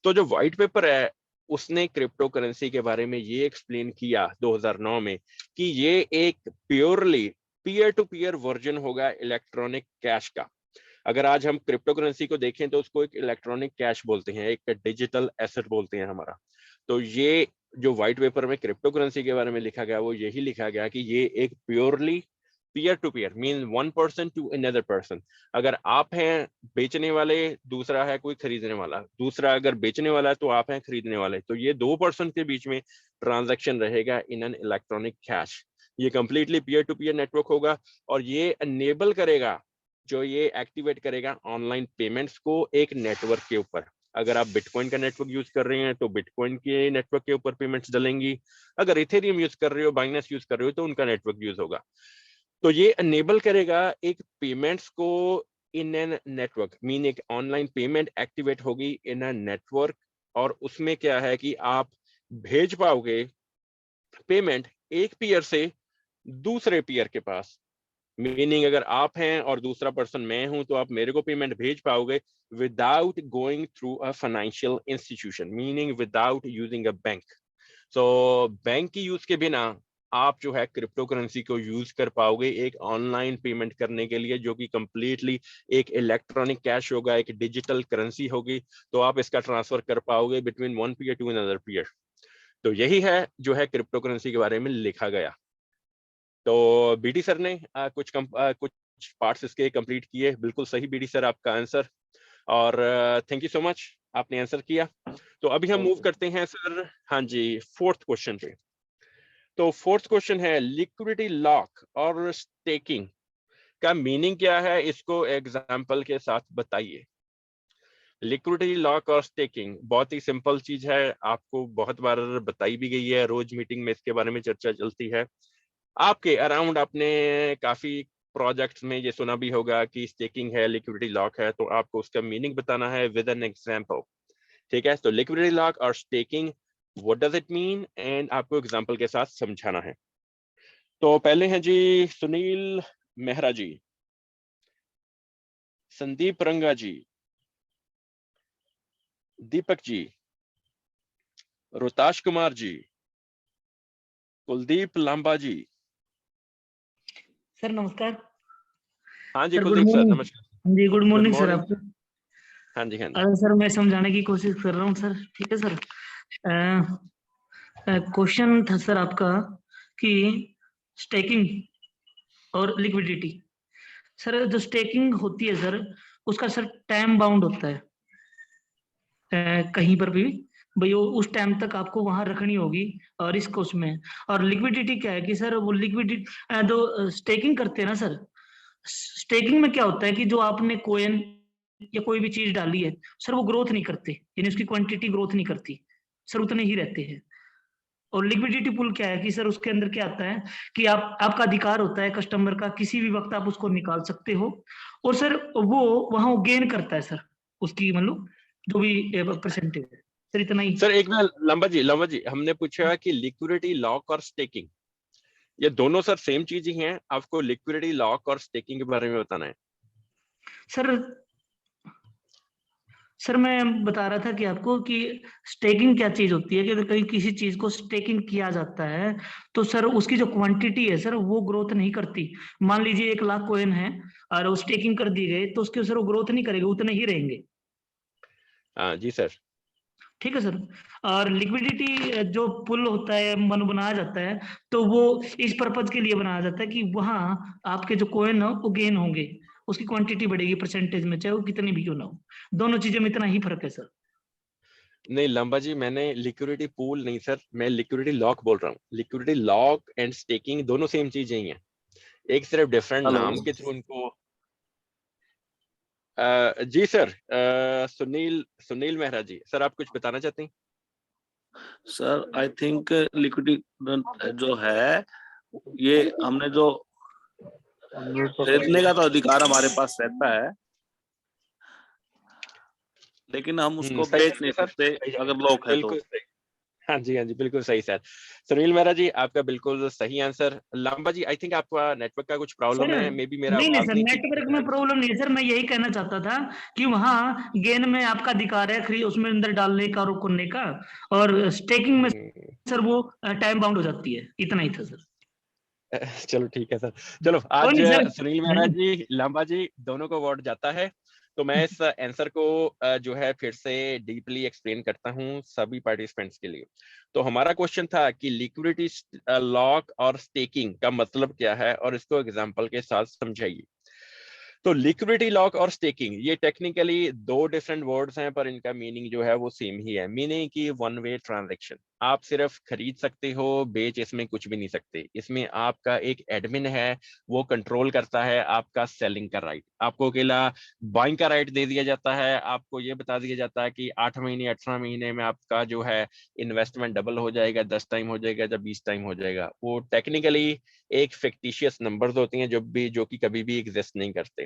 S1: तो जो व्हाइट पेपर है उसने क्रिप्टो करेंसी के बारे में ये एक्सप्लेन किया 2009 में कि ये एक purely peer to peer version होगा इलेक्ट्रॉनिक कैश का। अगर आज हम क्रिप्टो करेंसी को देखें तो उसको एक इलेक्ट्रॉनिक कैश बोलते हैं, एक डिजिटल एसेट बोलते हैं हमारा। तो ये जो व्हाइट पेपर में क्रिप्टो करेंसी के बारे में लिखा गया वो यही लिखा गया कि ये एक purely peer to peer mean one person to another person. अगर आप हैं बेचने वाले, दूसरा है कोई खरीदने वाला, दूसरा अगर बेचने वाला है तो आप हैं खरीदने वाले, तो ये दो पर्सन के बीच में ट्रांजैक्शन रहेगा इन एन इलेक्ट्रॉनिक कैश। ये completely peer to peer network होगा और ये अनेबल करेगा, जो ये एक्टिवेट करेगा ऑनलाइन पेमेंट्स को एक नेटवर्क के ऊपर। अगर आप बिटकॉइन का नेटवर्क यूज कर रहे हैं तो बिटकॉइन के नेटवर्क के ऊपर पेमेंट्स डलेंगी, अगर इथेरियम यूज कर रहे हो, बाइनेंस यूज कर रहे हो तो उनका नेटवर्क यूज होगा। तो ये अनेबल करेगा एक पेमेंट्स को इन एन नेटवर्क, मीन एक ऑनलाइन पेमेंट एक्टिवेट होगी इन अ नेटवर्क, और उसमें क्या है कि आप भेज पाओगे पेमेंट एक पीयर से दूसरे पीयर के पास। मीनिंग अगर आप हैं और दूसरा पर्सन मैं हूं तो आप मेरे को पेमेंट भेज पाओगे without going through a financial institution, meaning without using a bank. So bank की यूज के बिना आप जो है क्रिप्टो करेंसी को यूज कर पाओगे एक ऑनलाइन पेमेंट करने के लिए, जो कि कंप्लीटली एक इलेक्ट्रॉनिक कैश होगा, एक डिजिटल करेंसी होगी। तो आप इसका ट्रांसफर कर पाओगे between one peer to another peer. तो यही है जो है क्रिप्टो करेंसी के बारे में लिखा गया। तो बीडी सर ने कुछ पार्ट्स इसके कंप्लीट किए। बिल्कुल सही बीडी सर आपका आंसर, और थैंक यू सो मच, आपने आंसर किया। तो अभी हम मूव करते हैं सर, हाँ जी, फोर्थ क्वेश्चन पे। तो फोर्थ क्वेश्चन है लिक्विडिटी लॉक और स्टेकिंग का मीनिंग क्या है, इसको एग्जांपल के साथ बताइए। लिक्विडिटी लॉक और स्टेकिंग बहुत ही सिंपल चीज है, आपको बहुत बार बताई भी गई है, रोज मीटिंग में इसके बारे में चर्चा चलती है। आपके अराउंड आपने काफी प्रोजेक्ट्स में ये सुना भी होगा कि स्टेकिंग है, लिक्विडिटी लॉक है, तो आपको उसका मीनिंग बताना है विद एन एग्जांपल। ठीक है, तो लिक्विडिटी लॉक और staking, what does it mean, and आपको एग्जांपल के साथ समझाना है। तो पहले हैं जी सुनील मेहरा जी, संदीप रंगा जी, दीपक जी, रोताश कुमार जी, कुलदीप लांबा जी।
S3: सर नमस्कार।
S1: हाँ जी
S3: sir good
S1: Kuldeep sir,
S3: morning.
S1: नमस्कार।
S3: जी good
S1: good
S3: morning sir
S1: morning.
S3: आपको।
S1: हाँ जी, हाँ जी।
S3: अरे सर मैं समझाने की कोशिश कर रहा हूँ सर, ठीक है सर। क्वेश्चन था सर आपका कि स्टेकिंग और लिक्विडिटी। सर जो स्टेकिंग होती है सर, उसका सर टाइम बाउंड होता है। कहीं पर भी भाई वो उस टाइम तक आपको वहां रखनी होगी और रिस्क उसमें। और लिक्विडिटी क्या है कि सर वो लिक्विडिटी जो स्टेकिंग करते हैं ना सर, स्टेकिंग में क्या होता है कि जो आपने कोइन या कोई भी चीज डाली है सर, वो ग्रोथ नहीं करते, यानी उसकी क्वांटिटी ग्रोथ नहीं करती सर, उतने ही रहते हैं। और लिक्विडिटी पुल क्या है कि सर उसके अंदर क्या आता है कि आपका अधिकार होता है कस्टमर का, किसी भी वक्त आप उसको निकाल सकते हो। और सर वो वहां गेन करता है सर, उसकी मतलब जो भी परसेंटेज है सर, इतना ही।
S1: सर एक मिनट, लंबा जी हमने पूछा कि लिक्विडिटी लॉक और स्टेकिंग, ये दोनों सर सेम चीज ही हैं, आपको लिक्विडिटी लॉक और स्टेकिंग के बारे में बताना है।
S3: सर सर मैं बता रहा था कि आपको कि स्टेकिंग क्या चीज होती है कि अगर कहीं किसी चीज को स्टेकिंग किया जाता है तो सर उसकी जो क्वांटिटी है सर वो ग्रोथ नहीं करती। मान लीजिए 1 लाख कोइन है और वो स्टेकिंग कर दी गई तो उसके सर वो ग्रोथ नहीं करेगा, उतने ही रहेंगे।
S1: हाँ जी सर।
S3: ठीक है सर। और लिक्विडिटी जो पुल होता है मन बनाया जाता है, तो वो इस पर्पज के लिए बनाया जाता है कि वहां आपके जो कोइन हो वो गेन होंगे, उसकी क्वांटिटी बढ़ेगी परसेंटेज में, चाहे वो कितनी भी क्यों ना हो। दोनों चीजों में इतना ही फर्क है सर।
S1: नहीं लंबा जी, मैंने लिक्विडिटी पूल नहीं सर, मैं लिक्विडिटी लॉक बोल रहा हूँ। लिक्विडिटी लॉक एंड स्टेकिंग दोनों सेम चीजें ही हैं, एक सिर्फ डिफरेंट
S5: हेलो
S1: नाम के थ्रू उनको। जी सर, सुनील सुनील मेहरा जी, सर आप कुछ बताना चाहते हैं?
S5: सर, आई थिंक लिक्विडिटी जो है, ये हमने जो खरीदने का तो अधिकार हमारे पास रहता है, लेकिन हम उसको
S1: सही
S5: बेच नहीं
S1: है सर,
S5: सकते
S1: सही है,
S5: अगर लॉक है तो।
S1: बिल्कुल सही। हाँ जी, हाँ जी, बिल्कुल सही सर। सुनील मेहरा जी, आपका बिल्कुल सही answer. Lamba ji, I think आपका नेटवर्क का कुछ
S3: सर
S1: प्रॉब्लम है, मे बी मेरा
S3: नहीं नहीं
S1: आवाज
S3: सर,
S1: नहीं ठीक
S3: नेटवर्क
S1: आ रहा
S3: में प्रॉब्लम नहीं है सर, मैं यही कहना चाहता था कि वहाँ गेन में आपका अधिकार है खरीद उसमें अंदर डालने का और करने का, और स्टेकिंग में
S1: है।
S3: सर वो टाइम बाउंड हो जाती है, इतना ही था सर।
S1: चलो ठीक है सर। चलो
S3: कोई
S1: आज
S3: नहीं सर।
S1: सुनील मेहरा जी, लांबा जी दोनों को अवार्ड जाता है। तो मैं इस आंसर को जो है फिर से डीपली एक्सप्लेन करता हूं सभी पार्टिसिपेंट्स के लिए। तो हमारा क्वेश्चन था कि लिक्विडिटी लॉक और स्टेकिंग का मतलब क्या है, और इसको एग्जांपल के साथ समझाइए। तो लिक्विडिटी लॉक और स्टेकिंग ये टेक्निकली दो डिफरेंट वर्ड्स हैं, पर इनका मीनिंग जो है वो सेम ही है। मीनिंग की वन वे ट्रांजैक्शन, आप सिर्फ खरीद सकते हो, बेच इसमें कुछ भी नहीं सकते। इसमें आपका एक एडमिन है, वो कंट्रोल करता है आपका सेलिंग का राइट। आपको अकेला बाइंग का राइट दे दिया जाता है, आपको ये बता दिया जाता है कि 8 महीने 18 महीने में आपका जो है इन्वेस्टमेंट डबल हो जाएगा, 10 टाइम हो जाएगा, जब 20 टाइम हो जाएगा। वो टेक्निकली एक फिक्टिशियस नंबर्स होती हैं जो कि कभी भी एग्जिस्ट नहीं करते।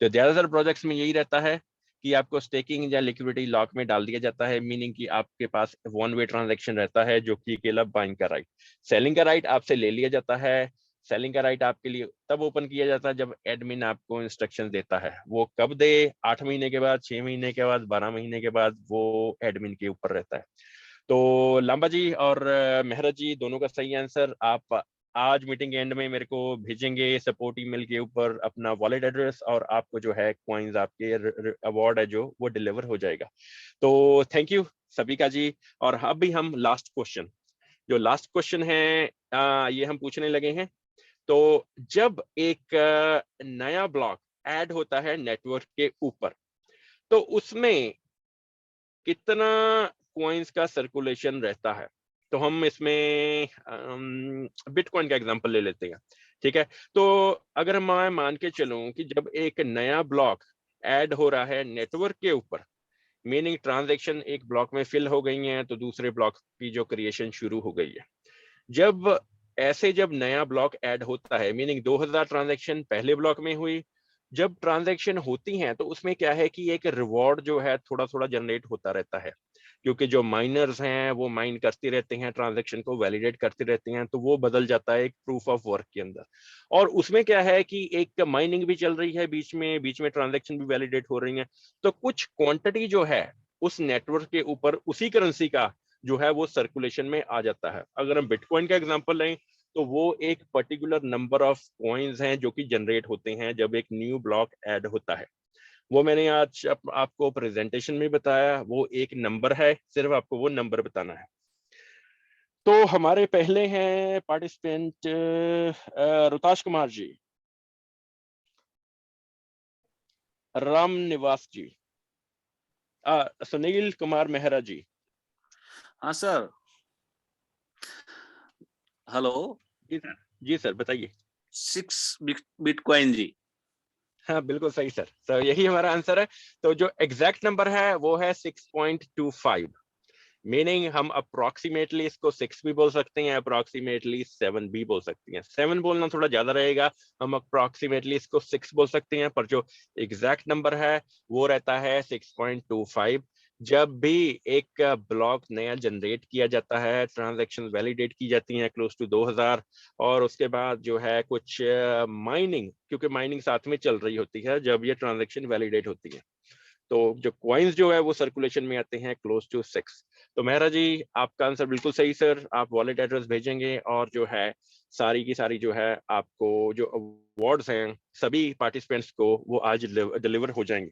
S1: तो ज्यादातर प्रोजेक्ट्स में यही रहता है कि आपको स्टेकिंग या लिक्विडिटी लॉक में डाल दिया जाता है, मीनिंग कि आपके पास वन वे ट्रांजैक्शन रहता है, जो कि अकेला बाइंग का राइट। सेलिंग का राइट आपसे ले लिया जाता है। सेलिंग का राइट आपके लिए तब ओपन किया जाता है जब एडमिन आपको इंस्ट्रक्शन देता है। वो कब दे, 8 महीने के बाद, 6 महीने के बाद, 12 महीने के बाद, वो एडमिन के ऊपर रहता है। तो लांबा जी और मेहरा जी दोनों का सही आंसर। आप आज मीटिंग एंड में मेरे को भेजेंगे सपोर्ट ईमेल के ऊपर अपना वॉलेट एड्रेस, और आपको जो है कॉइन्स, आपके अवार्ड है जो वो डिलीवर हो जाएगा। तो थैंक यू सभी का जी। और अभी हम लास्ट क्वेश्चन, जो लास्ट क्वेश्चन है ये हम पूछने लगे हैं। तो जब एक नया ब्लॉक ऐड होता है नेटवर्क के ऊपर, तो उसमें कितना कॉइन्स का सर्कुलेशन रहता है। तो हम इसमें बिटकॉइन का एग्जांपल ले लेते हैं, ठीक है। तो अगर मैं मान के चलूं कि जब एक नया ब्लॉक ऐड हो रहा है नेटवर्क के ऊपर, मीनिंग ट्रांजैक्शन एक ब्लॉक में फिल हो गई हैं, तो दूसरे ब्लॉक की जो क्रिएशन शुरू हो गई है। जब नया ब्लॉक ऐड होता है, मीनिंग 2000 ट्रांजैक्शन पहले ब्लॉक में हुई, जब ट्रांजैक्शन होती हैं तो उसमें क्या है कि एक रिवॉर्ड जो है थोड़ा थोड़ा जनरेट होता रहता है, क्योंकि जो माइनर्स हैं वो माइन करते रहते हैं, ट्रांजैक्शन को वैलिडेट करते रहते हैं, तो वो बदल जाता है एक प्रूफ ऑफ वर्क के अंदर। और उसमें क्या है कि एक माइनिंग भी चल रही है बीच में ट्रांजैक्शन भी वैलिडेट हो रही है। तो कुछ क्वांटिटी जो है उस नेटवर्क के ऊपर उसी करेंसी का जो है वो सर्कुलेशन में आ जाता है। अगर हम बिटकॉइन का एग्जांपल लें, तो वो एक पर्टिकुलर नंबर ऑफ कॉइन्स हैं जो कि जनरेट होते हैं जब एक न्यू ब्लॉक ऐड होता है। वो मैंने आज आपको प्रेजेंटेशन में बताया, वो एक नंबर है, सिर्फ आपको वो नंबर बताना है। तो हमारे पहले हैं पार्टिसिपेंट रुताश कुमार जी, राम निवास जी, सुनील कुमार मेहरा जी।
S5: हाँ सर, हेलो।
S1: जी सर बताइए।
S5: 6 बिटकॉइन जी।
S1: हाँ बिल्कुल सही सर, तो यही हमारा आंसर है। तो जो एग्जैक्ट नंबर है वो है 6.25, मीनिंग हम अप्रोक्सीमेटली इसको 6 भी बोल सकते हैं, अप्रोक्सीमेटली 7 भी बोल सकते हैं। 7 बोलना थोड़ा ज्यादा रहेगा, हम अप्रोक्सीमेटली इसको 6 बोल सकते हैं, पर जो एग्जैक्ट नंबर है वो रहता है 6.25। जब भी एक ब्लॉक नया जनरेट किया जाता है, ट्रांजैक्शन वैलिडेट की जाती हैं क्लोज टू 2000, और उसके बाद जो है कुछ माइनिंग, क्योंकि माइनिंग साथ में चल रही होती है जब ये ट्रांजैक्शन वैलिडेट होती है, तो जो कॉइन्स जो है वो सर्कुलेशन में आते हैं क्लोज टू 6। तो मेहरा जी आपका आंसर बिल्कुल सही सर। आप वॉलेट एड्रेस भेजेंगे और जो है सारी की सारी जो है आपको जो अवार्ड्स हैं सभी पार्टिसिपेंट्स को वो आज डिलीवर हो जाएंगे।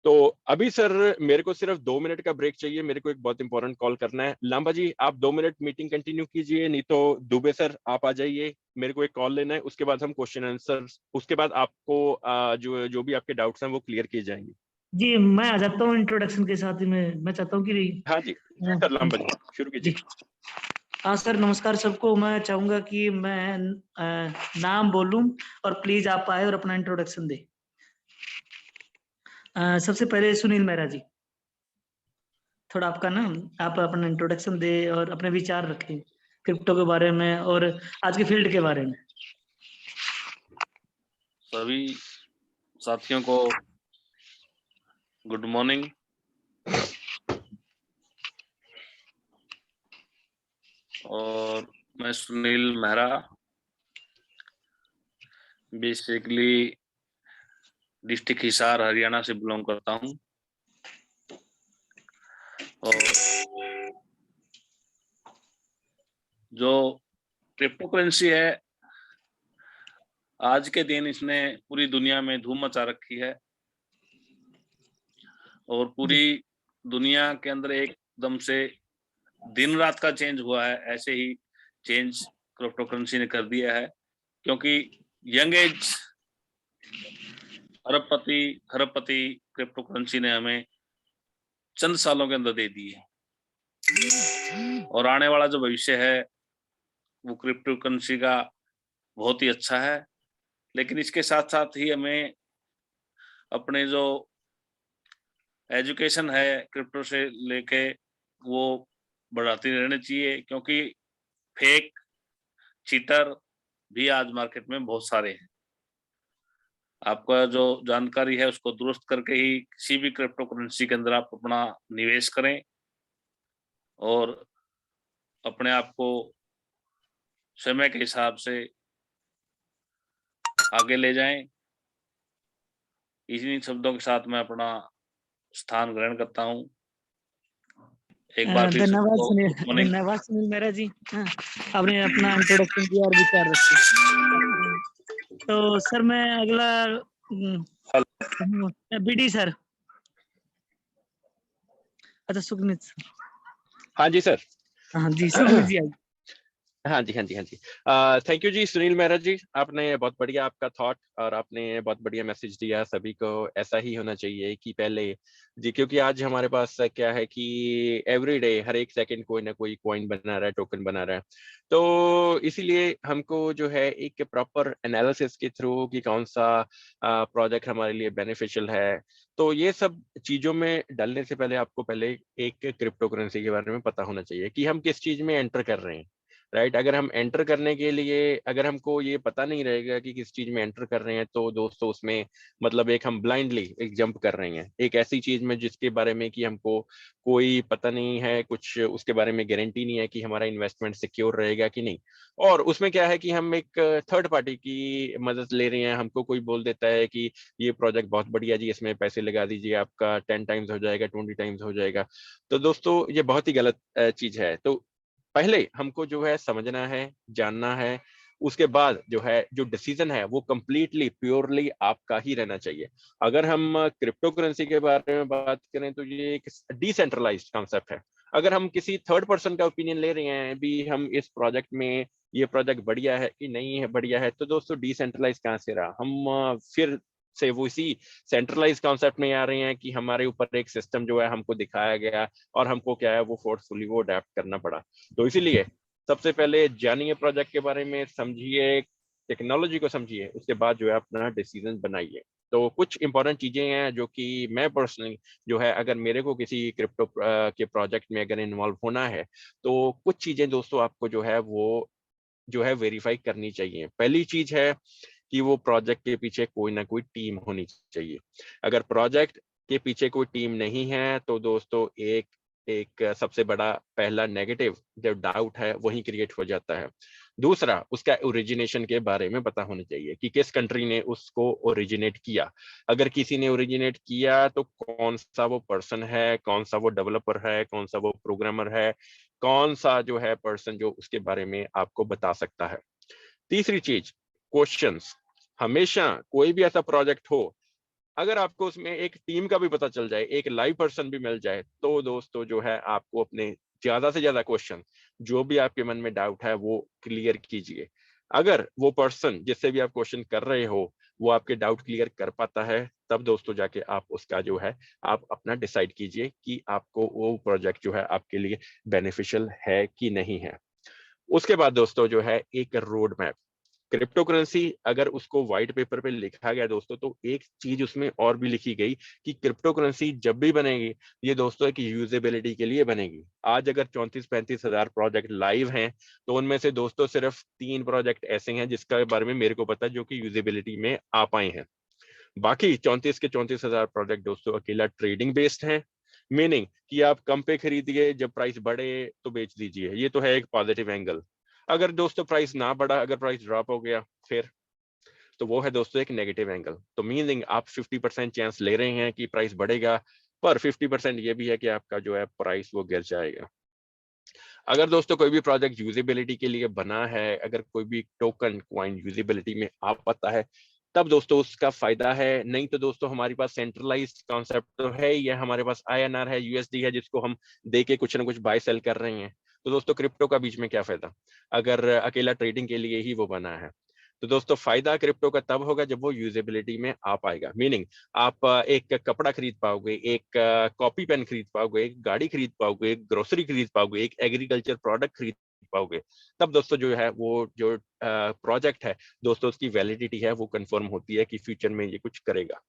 S1: तो अभी सर मेरे को सिर्फ 2 मिनट का ब्रेक चाहिए, मेरे को एक बहुत इंपॉर्टेंट कॉल करना है। लांबा जी आप 2 मिनट मीटिंग कंटिन्यू कीजिए, नहीं तो दुबे सर आप आ जाइए, मेरे को एक कॉल लेना है, उसके बाद हम क्वेश्चन आंसर, उसके बाद आपको जो जो भी आपके डाउट्स हैं वो क्लियर किए जाएंगे।
S3: जी मैं आ जाता हूँ इंट्रोडक्शन के साथ ही। मैं चाहता हूँ कि
S1: हाँ जी, सर लांबा जी शुरू कीजिए।
S3: जी हाँ सर, नमस्कार सबको। मैं चाहूंगा कि मैं नाम बोलूं और प्लीज आप आए और अपना इंट्रोडक्शन दें। सबसे पहले सुनील मेहरा जी, थोड़ा आपका ना, आप अपना इंट्रोडक्शन दे और अपने विचार रखें क्रिप्टो के बारे में और आज के फील्ड के बारे में।
S5: सभी साथियों को गुड मॉर्निंग। और मैं सुनील मेहरा, बेसिकली डिस्ट्रिक्ट हिसार हरियाणा से बिलोंग करता हूँ। और जो क्रिप्टो करेंसी है, आज के दिन इसने पूरी दुनिया में धूम मचा रखी है और पूरी दुनिया के अंदर एकदम से दिन रात का चेंज हुआ है। ऐसे ही चेंज क्रिप्टो करेंसी ने कर दिया है, क्योंकि यंग एज अरबपति खरबपति क्रिप्टो करेंसी ने हमें चंद सालों के अंदर दे दी है। और आने वाला जो भविष्य है वो क्रिप्टो करेंसी का बहुत ही अच्छा है। लेकिन इसके साथ साथ ही हमें अपने जो एजुकेशन है क्रिप्टो से लेके वो बढ़ाती रहनी चाहिए, क्योंकि फेक चीटर भी आज मार्केट में बहुत सारे हैं। आपका जो जानकारी है उसको दुरुस्त करके ही किसी भी क्रिप्टो करेंसी के अंदर आप अपना निवेश करें और अपने आप को समय के हिसाब से आगे ले जाएं। इन्हीं शब्दों के साथ मैं अपना स्थान ग्रहण करता हूं। एक बार फिर
S3: धन्यवाद
S5: सबको
S3: सुनील,
S5: गुड मॉर्निंग।
S3: धन्यवाद सुनील मेहरा जी। हाँ, आपने अपना इंट्रोडक्शन दिया और विचार रखे। तो सर मैं अगला बीडी सर, अच्छा सुखनीत सर।
S1: हाँ जी सर।
S3: हाँ जी सुखनीत जी आइए।
S1: हाँ जी, हाँ जी, हाँ जी। थैंक यू जी सुनील मेहरा जी, आपने बहुत बढ़िया आपका थॉट और आपने बहुत बढ़िया मैसेज दिया। सभी को ऐसा ही होना चाहिए कि पहले जी, क्योंकि आज हमारे पास क्या है कि एवरी डे हर एक सेकंड कोई ना कोई कॉइन बना रहा है, टोकन बना रहा है। तो इसीलिए हमको जो है एक प्रॉपर एनालिसिस के थ्रू कि कौन सा प्रोजेक्ट हमारे लिए बेनिफिशियल है, तो ये सब चीजों में डालने से पहले आपको पहले एक क्रिप्टो करेंसी के बारे में पता होना चाहिए कि हम किस चीज में एंटर कर रहे हैं। राइट, अगर हम एंटर करने के लिए अगर हमको ये पता नहीं रहेगा कि किस चीज में एंटर कर रहे हैं, तो दोस्तों उसमें मतलब एक हम ब्लाइंडली एक जंप कर रहे हैं एक ऐसी चीज में जिसके बारे में कि हमको कोई पता नहीं है, कुछ उसके बारे में गारंटी नहीं है कि हमारा इन्वेस्टमेंट सिक्योर रहेगा कि नहीं। और उसमें क्या है कि हम एक थर्ड पार्टी की मदद ले रहे हैं। हमको कोई बोल देता है कि ये प्रोजेक्ट बहुत बढ़िया जी, इसमें पैसे लगा दीजिए, आपका 10 टाइम्स हो जाएगा, 20 टाइम्स हो जाएगा। तो दोस्तों ये बहुत ही गलत चीज है। तो पहले हमको जो है समझना है, जानना है, उसके बाद जो है जो डिसीजन है वो कंप्लीटली प्योरली आपका ही रहना चाहिए। अगर हम क्रिप्टो करेंसी के बारे में बात करें तो ये एक डिसेंट्रलाइज्ड कॉन्सेप्ट है। अगर हम किसी थर्ड पर्सन का ओपिनियन ले रहे हैं भी हम इस प्रोजेक्ट में ये प्रोजेक्ट बढ़िया है कि नहीं है बढ़िया है, तो दोस्तों डिसेंट्रलाइज कहाँ से रहा। हम फिर से वो इसी सेंट्रलाइज कॉन्सेप्ट में आ रहे हैं कि हमारे ऊपर एक सिस्टम जो है हमको दिखाया गया और हमको क्या है वो फोर्सफुली वो अडेप्ट करना पड़ा। तो इसीलिए सबसे पहले जानिए प्रोजेक्ट के बारे में, समझिए टेक्नोलॉजी को, समझिए, उसके बाद जो है अपना डिसीजन बनाइए। तो कुछ इंपॉर्टेंट चीजें हैं जो कि मैं पर्सनली जो है अगर मेरे को किसी क्रिप्टो के प्रोजेक्ट में अगर इन्वॉल्व होना है, तो कुछ चीजें दोस्तों आपको जो है वो जो है वेरीफाई करनी चाहिए। पहली चीज है कि वो प्रोजेक्ट के पीछे कोई ना कोई टीम होनी चाहिए। अगर प्रोजेक्ट के पीछे कोई टीम नहीं है तो दोस्तों एक एक सबसे बड़ा पहला नेगेटिव जो डाउट है वही क्रिएट हो जाता है। दूसरा, उसका ओरिजिनेशन के बारे में पता होना चाहिए कि किस कंट्री ने उसको ओरिजिनेट किया। अगर किसी ने ओरिजिनेट किया तो कौन सा वो पर्सन है, कौन सा वो डेवलपर है, कौन सा वो प्रोग्रामर है, कौन सा जो है पर्सन जो उसके बारे में आपको बता सकता है। तीसरी चीज, क्वेश्चंस। हमेशा कोई भी ऐसा प्रोजेक्ट हो, अगर आपको उसमें एक टीम का भी पता चल जाए, एक लाइव पर्सन भी मिल जाए, तो दोस्तों जो है आपको अपने ज्यादा से ज्यादा क्वेश्चन जो भी आपके मन में डाउट है वो क्लियर कीजिए। अगर वो पर्सन जिससे भी आप क्वेश्चन कर रहे हो वो आपके डाउट क्लियर कर पाता है, तब दोस्तों जाके आप उसका जो है आप अपना डिसाइड कीजिए कि आपको वो प्रोजेक्ट जो है आपके लिए बेनिफिशियल है कि नहीं है। उसके बाद दोस्तों जो है एक रोड मैप। क्रिप्टो करेंसी अगर उसको व्हाइट पेपर पे लिखा गया दोस्तों, तो एक चीज उसमें और भी लिखी गई कि क्रिप्टो करेंसी जब भी बनेगी ये दोस्तों एक यूजेबिलिटी के लिए बनेगी। आज अगर 34-35 हजार प्रोजेक्ट लाइव हैं, तो उनमें से दोस्तों सिर्फ 3 प्रोजेक्ट ऐसे हैं जिसके बारे में मेरे को पता है जो कि यूजेबिलिटी में आ पाए हैं। बाकी 34 के 34 हजार प्रोजेक्ट दोस्तों अकेला ट्रेडिंग बेस्ड है, मीनिंग कि आप कम पे खरीदिए, जब प्राइस बढ़े तो बेच दीजिए। ये तो है एक पॉजिटिव एंगल। अगर दोस्तों प्राइस ना बढ़ा, अगर प्राइस ड्रॉप हो गया फिर, तो वो है दोस्तों एक नेगेटिव एंगल। तो मीनिंग आप 50% चांस ले रहे हैं कि प्राइस बढ़ेगा, पर 50% ये भी है कि आपका जो है प्राइस वो गिर जाएगा। अगर दोस्तों कोई भी प्रोजेक्ट यूजेबिलिटी के लिए बना है, अगर कोई भी टोकन कॉइन यूजेबिलिटी में आ पाता है, तब दोस्तों उसका फायदा है। नहीं तो दोस्तों हमारे पास सेंट्रलाइज्ड कॉन्सेप्ट तो है ही है, हमारे पास INR है, USD है, जिसको हम दे के कुछ ना कुछ बाय सेल कर रहे हैं। तो दोस्तों क्रिप्टो का बीच में क्या फायदा, अगर अकेला ट्रेडिंग के लिए ही वो बना है। तो दोस्तों फायदा क्रिप्टो का तब होगा जब वो यूजेबिलिटी में आ पाएगा, मीनिंग आप एक कपड़ा खरीद पाओगे, एक कॉपी पेन खरीद पाओगे, एक गाड़ी खरीद पाओगे, एक ग्रोसरी खरीद पाओगे, एक एग्रीकल्चर प्रोडक्ट खरीद पाओगे। तब दोस्तों जो है वो जो प्रोजेक्ट है दोस्तों उसकी वैलिडिटी है वो कंफर्म होती है कि फ्यूचर में ये कुछ करेगा,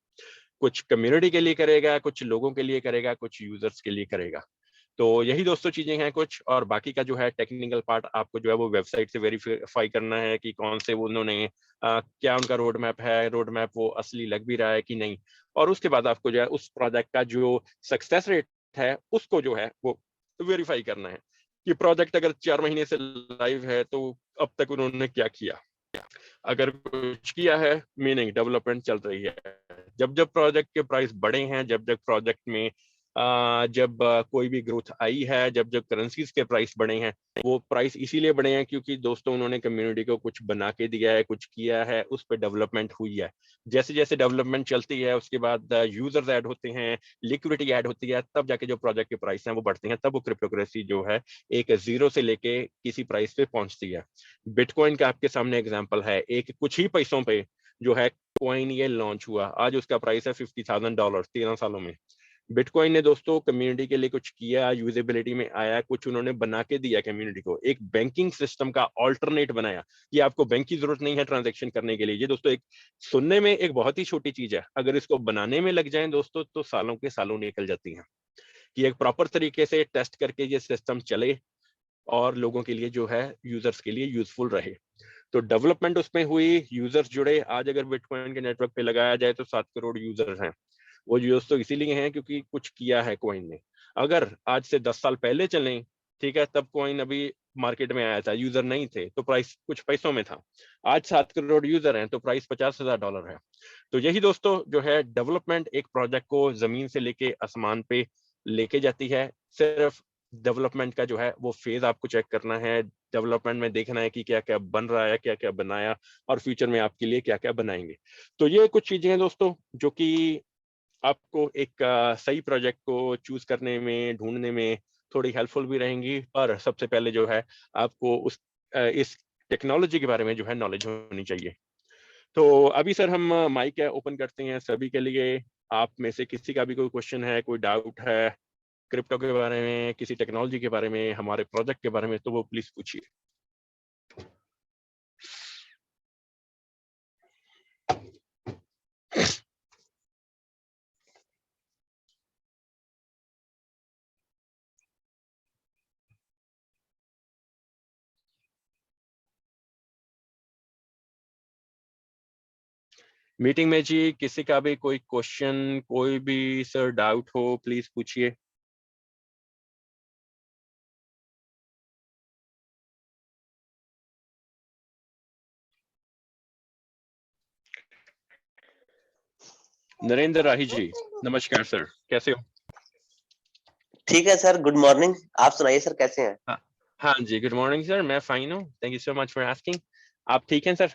S1: कुछ कम्युनिटी के लिए करेगा, कुछ लोगों के लिए करेगा, कुछ यूजर्स के लिए करेगा। तो यही दोस्तों चीजें हैं कुछ, और बाकी का जो है टेक्निकल पार्ट आपको जो है वो वेबसाइट से वेरीफाई करना है कि कौन से वो उन्होंने क्या उनका रोड मैप है, रोड मैप वो असली लग भी रहा है कि नहीं। और उसके बाद आपको जो है उस प्रोजेक्ट का जो सक्सेस रेट है उसको जो है वो वेरीफाई करना है कि प्रोजेक्ट अगर 4 महीने से लाइव है तो अब तक उन्होंने क्या किया। अगर कुछ किया है मीनिंग डेवलपमेंट चल रही है। जब जब प्रोजेक्ट के प्राइस बढ़े हैं, जब जब प्रोजेक्ट में कोई भी ग्रोथ आई है, जब जब करेंसीज के प्राइस बढ़े हैं, वो प्राइस इसीलिए बढ़े हैं क्योंकि दोस्तों उन्होंने कम्युनिटी को कुछ बना के दिया है, कुछ किया है, उस पर डेवलपमेंट हुई है। जैसे जैसे डेवलपमेंट चलती है उसके बाद यूजर्स ऐड होते हैं, लिक्विडिटी ऐड होती है, तब जाके जो प्रोजेक्ट के प्राइस हैं वो बढ़ते हैं, तब वो क्रिप्टो करेंसी जो है एक जीरो से लेके किसी प्राइस पे पहुंचती है। बिटकॉइन का आपके सामने एग्जांपल है, एक कुछ ही पैसों पे जो है कॉइन ये लॉन्च हुआ, आज उसका प्राइस है $50,000 13 सालों में। बिटकॉइन ने दोस्तों कम्युनिटी के लिए कुछ किया, यूजेबिलिटी में आया, कुछ उन्होंने बना के दिया कम्युनिटी को, एक बैंकिंग सिस्टम का ऑल्टरनेट बनाया कि आपको बैंक की जरूरत नहीं है ट्रांजैक्शन करने के लिए। ये दोस्तों एक सुनने में एक बहुत ही छोटी चीज है, अगर इसको बनाने में लग जाए दोस्तों तो सालों के सालों निकल जाती हैं कि एक प्रॉपर तरीके से टेस्ट करके ये सिस्टम चले और लोगों के लिए जो है यूजर्स के लिए यूजफुल रहे। तो डेवलपमेंट उसमें हुई, यूजर्स जुड़े। आज अगर बिटकॉइन के नेटवर्क पे लगाया जाए तो 7 करोड़ यूजर्स हैं। वो यूजर्स तो इसीलिए हैं क्योंकि कुछ किया है कॉइन ने। अगर आज से 10 साल पहले चलें, ठीक है, तब कॉइन अभी मार्केट में आया था, यूजर नहीं थे तो प्राइस कुछ पैसों में था। आज 7 करोड़ यूजर हैं तो प्राइस $50,000 है। तो यही दोस्तों जो है डेवलपमेंट एक प्रोजेक्ट को जमीन से लेके आसमान पे लेके जाती है। सिर्फ डेवलपमेंट का जो है वो फेज आपको चेक करना है, डेवलपमेंट में देखना है कि क्या क्या बन रहा है, क्या क्या बनाया, और फ्यूचर में आपके लिए क्या क्या बनाएंगे। तो ये कुछ चीजें हैं दोस्तों जो कि आपको एक सही प्रोजेक्ट को चूज करने में, ढूंढने में थोड़ी हेल्पफुल भी रहेंगी। और सबसे पहले जो है आपको इस टेक्नोलॉजी के बारे में जो है नॉलेज होनी चाहिए। तो अभी सर हम माइक ओपन करते हैं सभी के लिए। आप में से किसी का भी कोई क्वेश्चन है, कोई डाउट है क्रिप्टो के बारे में, किसी टेक्नोलॉजी के बारे में, हमारे प्रोजेक्ट के बारे में, तो वो प्लीज पूछिए। मीटिंग में जी किसी का भी कोई क्वेश्चन, कोई भी सर डाउट हो प्लीज पूछिए। नरेंद्र राही जी नमस्कार सर, कैसे हो?
S6: ठीक है सर, गुड मॉर्निंग। आप सुनाइए सर, कैसे हैं?
S1: हाँ जी, गुड मॉर्निंग सर, मैं फाइन हूँ, thank you so much for asking. आप ठीक हैं सर?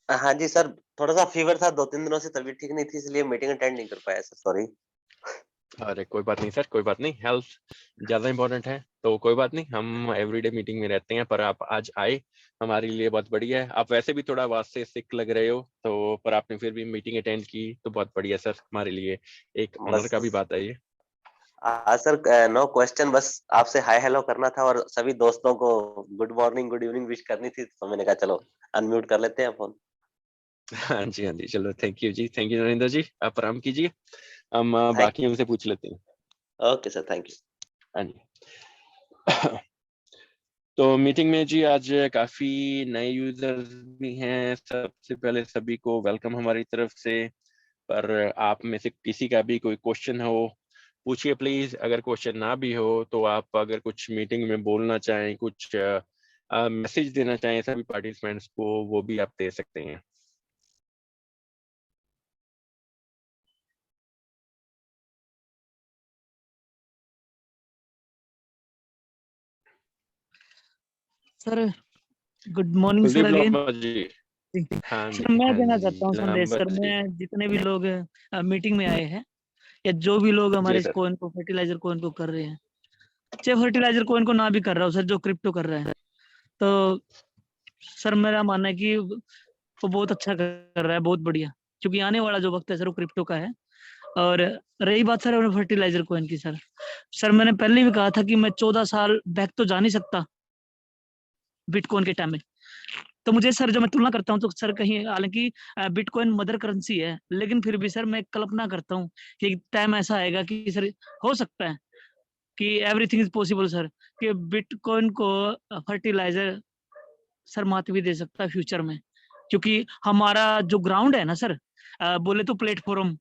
S6: हाँ जी सर, थोड़ा सा फीवर था, 2-3 दिनों से तबीयत ठीक नहीं थी, इसलिए मीटिंग अटेंड नहीं कर पाया सर, सॉरी।
S1: अरे कोई बात नहीं सर, कोई बात नहीं, हेल्थ ज़्यादा इम्पोर्टेंट है, तो कोई बात नहीं, हम एवरीडे मीटिंग में रहते हैं, पर आप आज आए, हमारे लिए बहुत बढ़िया है। आप वैसे भी थोड़ा आवाज़ से सिक लग रहे हो, तो पर आपने फिर भी मीटिंग अटेंड की, तो बहुत बढ़िया सर, हमारे लिए एक ऑनर
S6: बस
S1: का भी बात है ये।
S6: सर, नो क्वेश्चन, बस आपसे हाय हेलो करना था और सभी दोस्तों को good morning good evening wish करनी थी, तो मैंने कहा चलो अनम्यूट कर लेते हैं फोन।
S1: हाँ जी, चलो थैंक यू जी, थैंक यू नरेंद्र जी, आप आराम कीजिए, हम
S6: थैंक
S1: बाकियों से पूछ लेते हैं।
S6: Okay sir, thank you.
S1: हाँ जी। तो मीटिंग में जी आज काफी नए यूजर्स भी हैं, सबसे पहले सभी को वेलकम हमारी तरफ से। पर आप में से किसी का भी कोई क्वेश्चन हो पूछिए प्लीज, अगर क्वेश्चन ना भी हो तो आप अगर कुछ मीटिंग में बोलना चाहें, कुछ मैसेज देना चाहें सभी पार्टिसिपेंट्स को, वो भी आप दे सकते हैं।
S3: Sir good morning sir
S1: Kuldeep
S3: again.
S1: Lama ji. हाँ
S3: सर
S1: जी,
S3: मैं
S1: हाँ
S3: देना
S1: जी
S3: चाहता हूँ संदेश
S1: लामा
S3: सर,
S1: जी।
S3: मैं जितने भी लोग मीटिंग में आए हैं या जो भी लोग
S1: जी
S3: हमारे इस
S1: सर।
S3: कोइन को फर्टिलाइजर कोइन को कर रहे हैं, चाहे फर्टिलाइजर कोइन को ना भी कर रहा हो सर, जो क्रिप्टो कर रहा है, तो सर मेरा मानना है कि वो बहुत अच्छा कर रहा है, बहुत बढ़िया, क्योंकि आने वाला जो वक्त है सर वो क्रिप्टो का है। और रही बात सर फर्टिलाइजर कोइन की, सर सर मैंने पहले भी कहा था कि मैं 14 साल बैक तो जा नहीं सकता बिटकॉइन के टाइम में। तो मुझे सर, जो मैं तुलना करता हूँ तो सर कहीं, हालांकि बिटकॉइन मदर करेंसी है, लेकिन फिर भी सर मैं कल्पना करता हूँ कि टाइम ऐसा आएगा कि सर हो सकता है कि एवरीथिंग इज पॉसिबल सर, कि बिटकॉइन को फर्टिलाइजर सर मात भी दे सकता है फ्यूचर में, क्योंकि हमारा जो ग्राउंड है ना सर, बोले तो प्लेटफॉर्म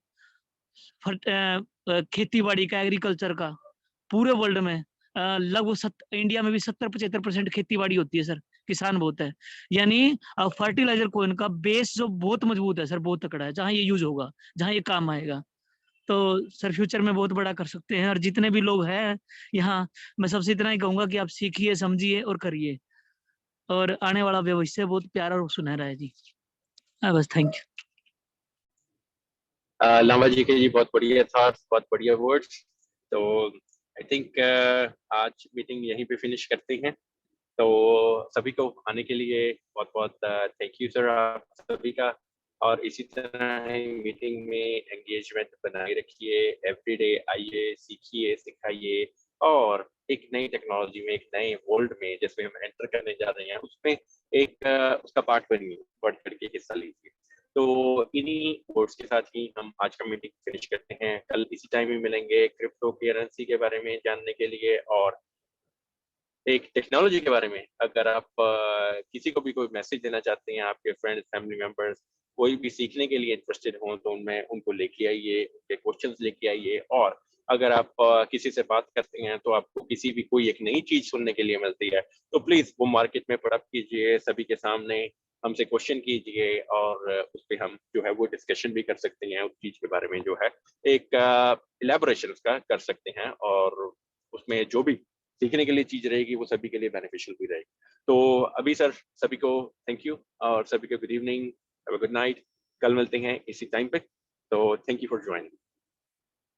S3: खेती बाड़ी का, एग्रीकल्चर का, पूरे वर्ल्ड में लगभग इंडिया में भी 70-75% खेती बाड़ी होती है सर, किसान बहुत है। यानी फर्टिलाइजर को इनका बेस जो बहुत मजबूत है सर, बहुत तकड़ा है, जहाँ ये यूज होगा, जहाँ ये काम आएगा, तो सर फ्यूचर में बहुत बड़ा कर सकते हैं। और जितने भी लोग हैं यहाँ, मैं सबसे इतना ही कहूंगा कि आप सीखिए, समझिए और करिए, और आने वाला भविष्य बहुत प्यारा और सुनहरा है जी। बस थैंक यू।
S1: लामा जी के जी बहुत बढ़िया थॉट्स, बहुत बढ़िया वर्ड्स। तो आई थिंक आज मीटिंग यहीं पे फिनिश करते हैं। तो सभी को आने के लिए बहुत बहुत थैंक यू सर, आप सभी का। और इसी तरह मीटिंग में एंगेजमेंट बनाए रखिए, एवरीडे आइए, सीखिए, सिखाइए, और एक नई टेक्नोलॉजी में, एक नए वर्ल्ड में जिसमें हम एंटर करने जा रहे हैं, उसमें एक उसका पार्ट बनिए, बढ़ करके हिस्सा लीजिए। तो इन्हीं वर्ड्स के साथ ही हम आज का मीटिंग फिनिश करते हैं। कल इसी टाइम में मिलेंगे क्रिप्टो करेंसी के बारे में जानने के लिए, और एक टेक्नोलॉजी के बारे में। अगर आप किसी को भी कोई मैसेज देना चाहते हैं, आपके फ्रेंड्स, फैमिली मेंबर्स कोई भी सीखने के लिए इंटरेस्टेड हो, तो उनमें उनको लेके आइए, उनके क्वेश्चंस लेके आइए। और अगर आप किसी से बात करते हैं तो आपको किसी भी कोई एक नई चीज सुनने के लिए मिलती है, तो प्लीज वो मार्केट में पुट अप कीजिए, सभी के सामने हमसे क्वेश्चन कीजिए, और उस पर हम जो है वो डिस्कशन भी कर सकते हैं, उस चीज के बारे में जो है एक इलेबोरेशन का कर सकते हैं, और उसमें जो भी सीखने के लिए चीज रहेगी वो सभी के लिए बेनिफिशियल भी रहेगी। तो अभी सर सभी को थैंक यू, और सभी को good evening, have a good night. कल मिलते हैं इसी टाइम पे, तो थैंक यू फॉर ज्वाइनिंग।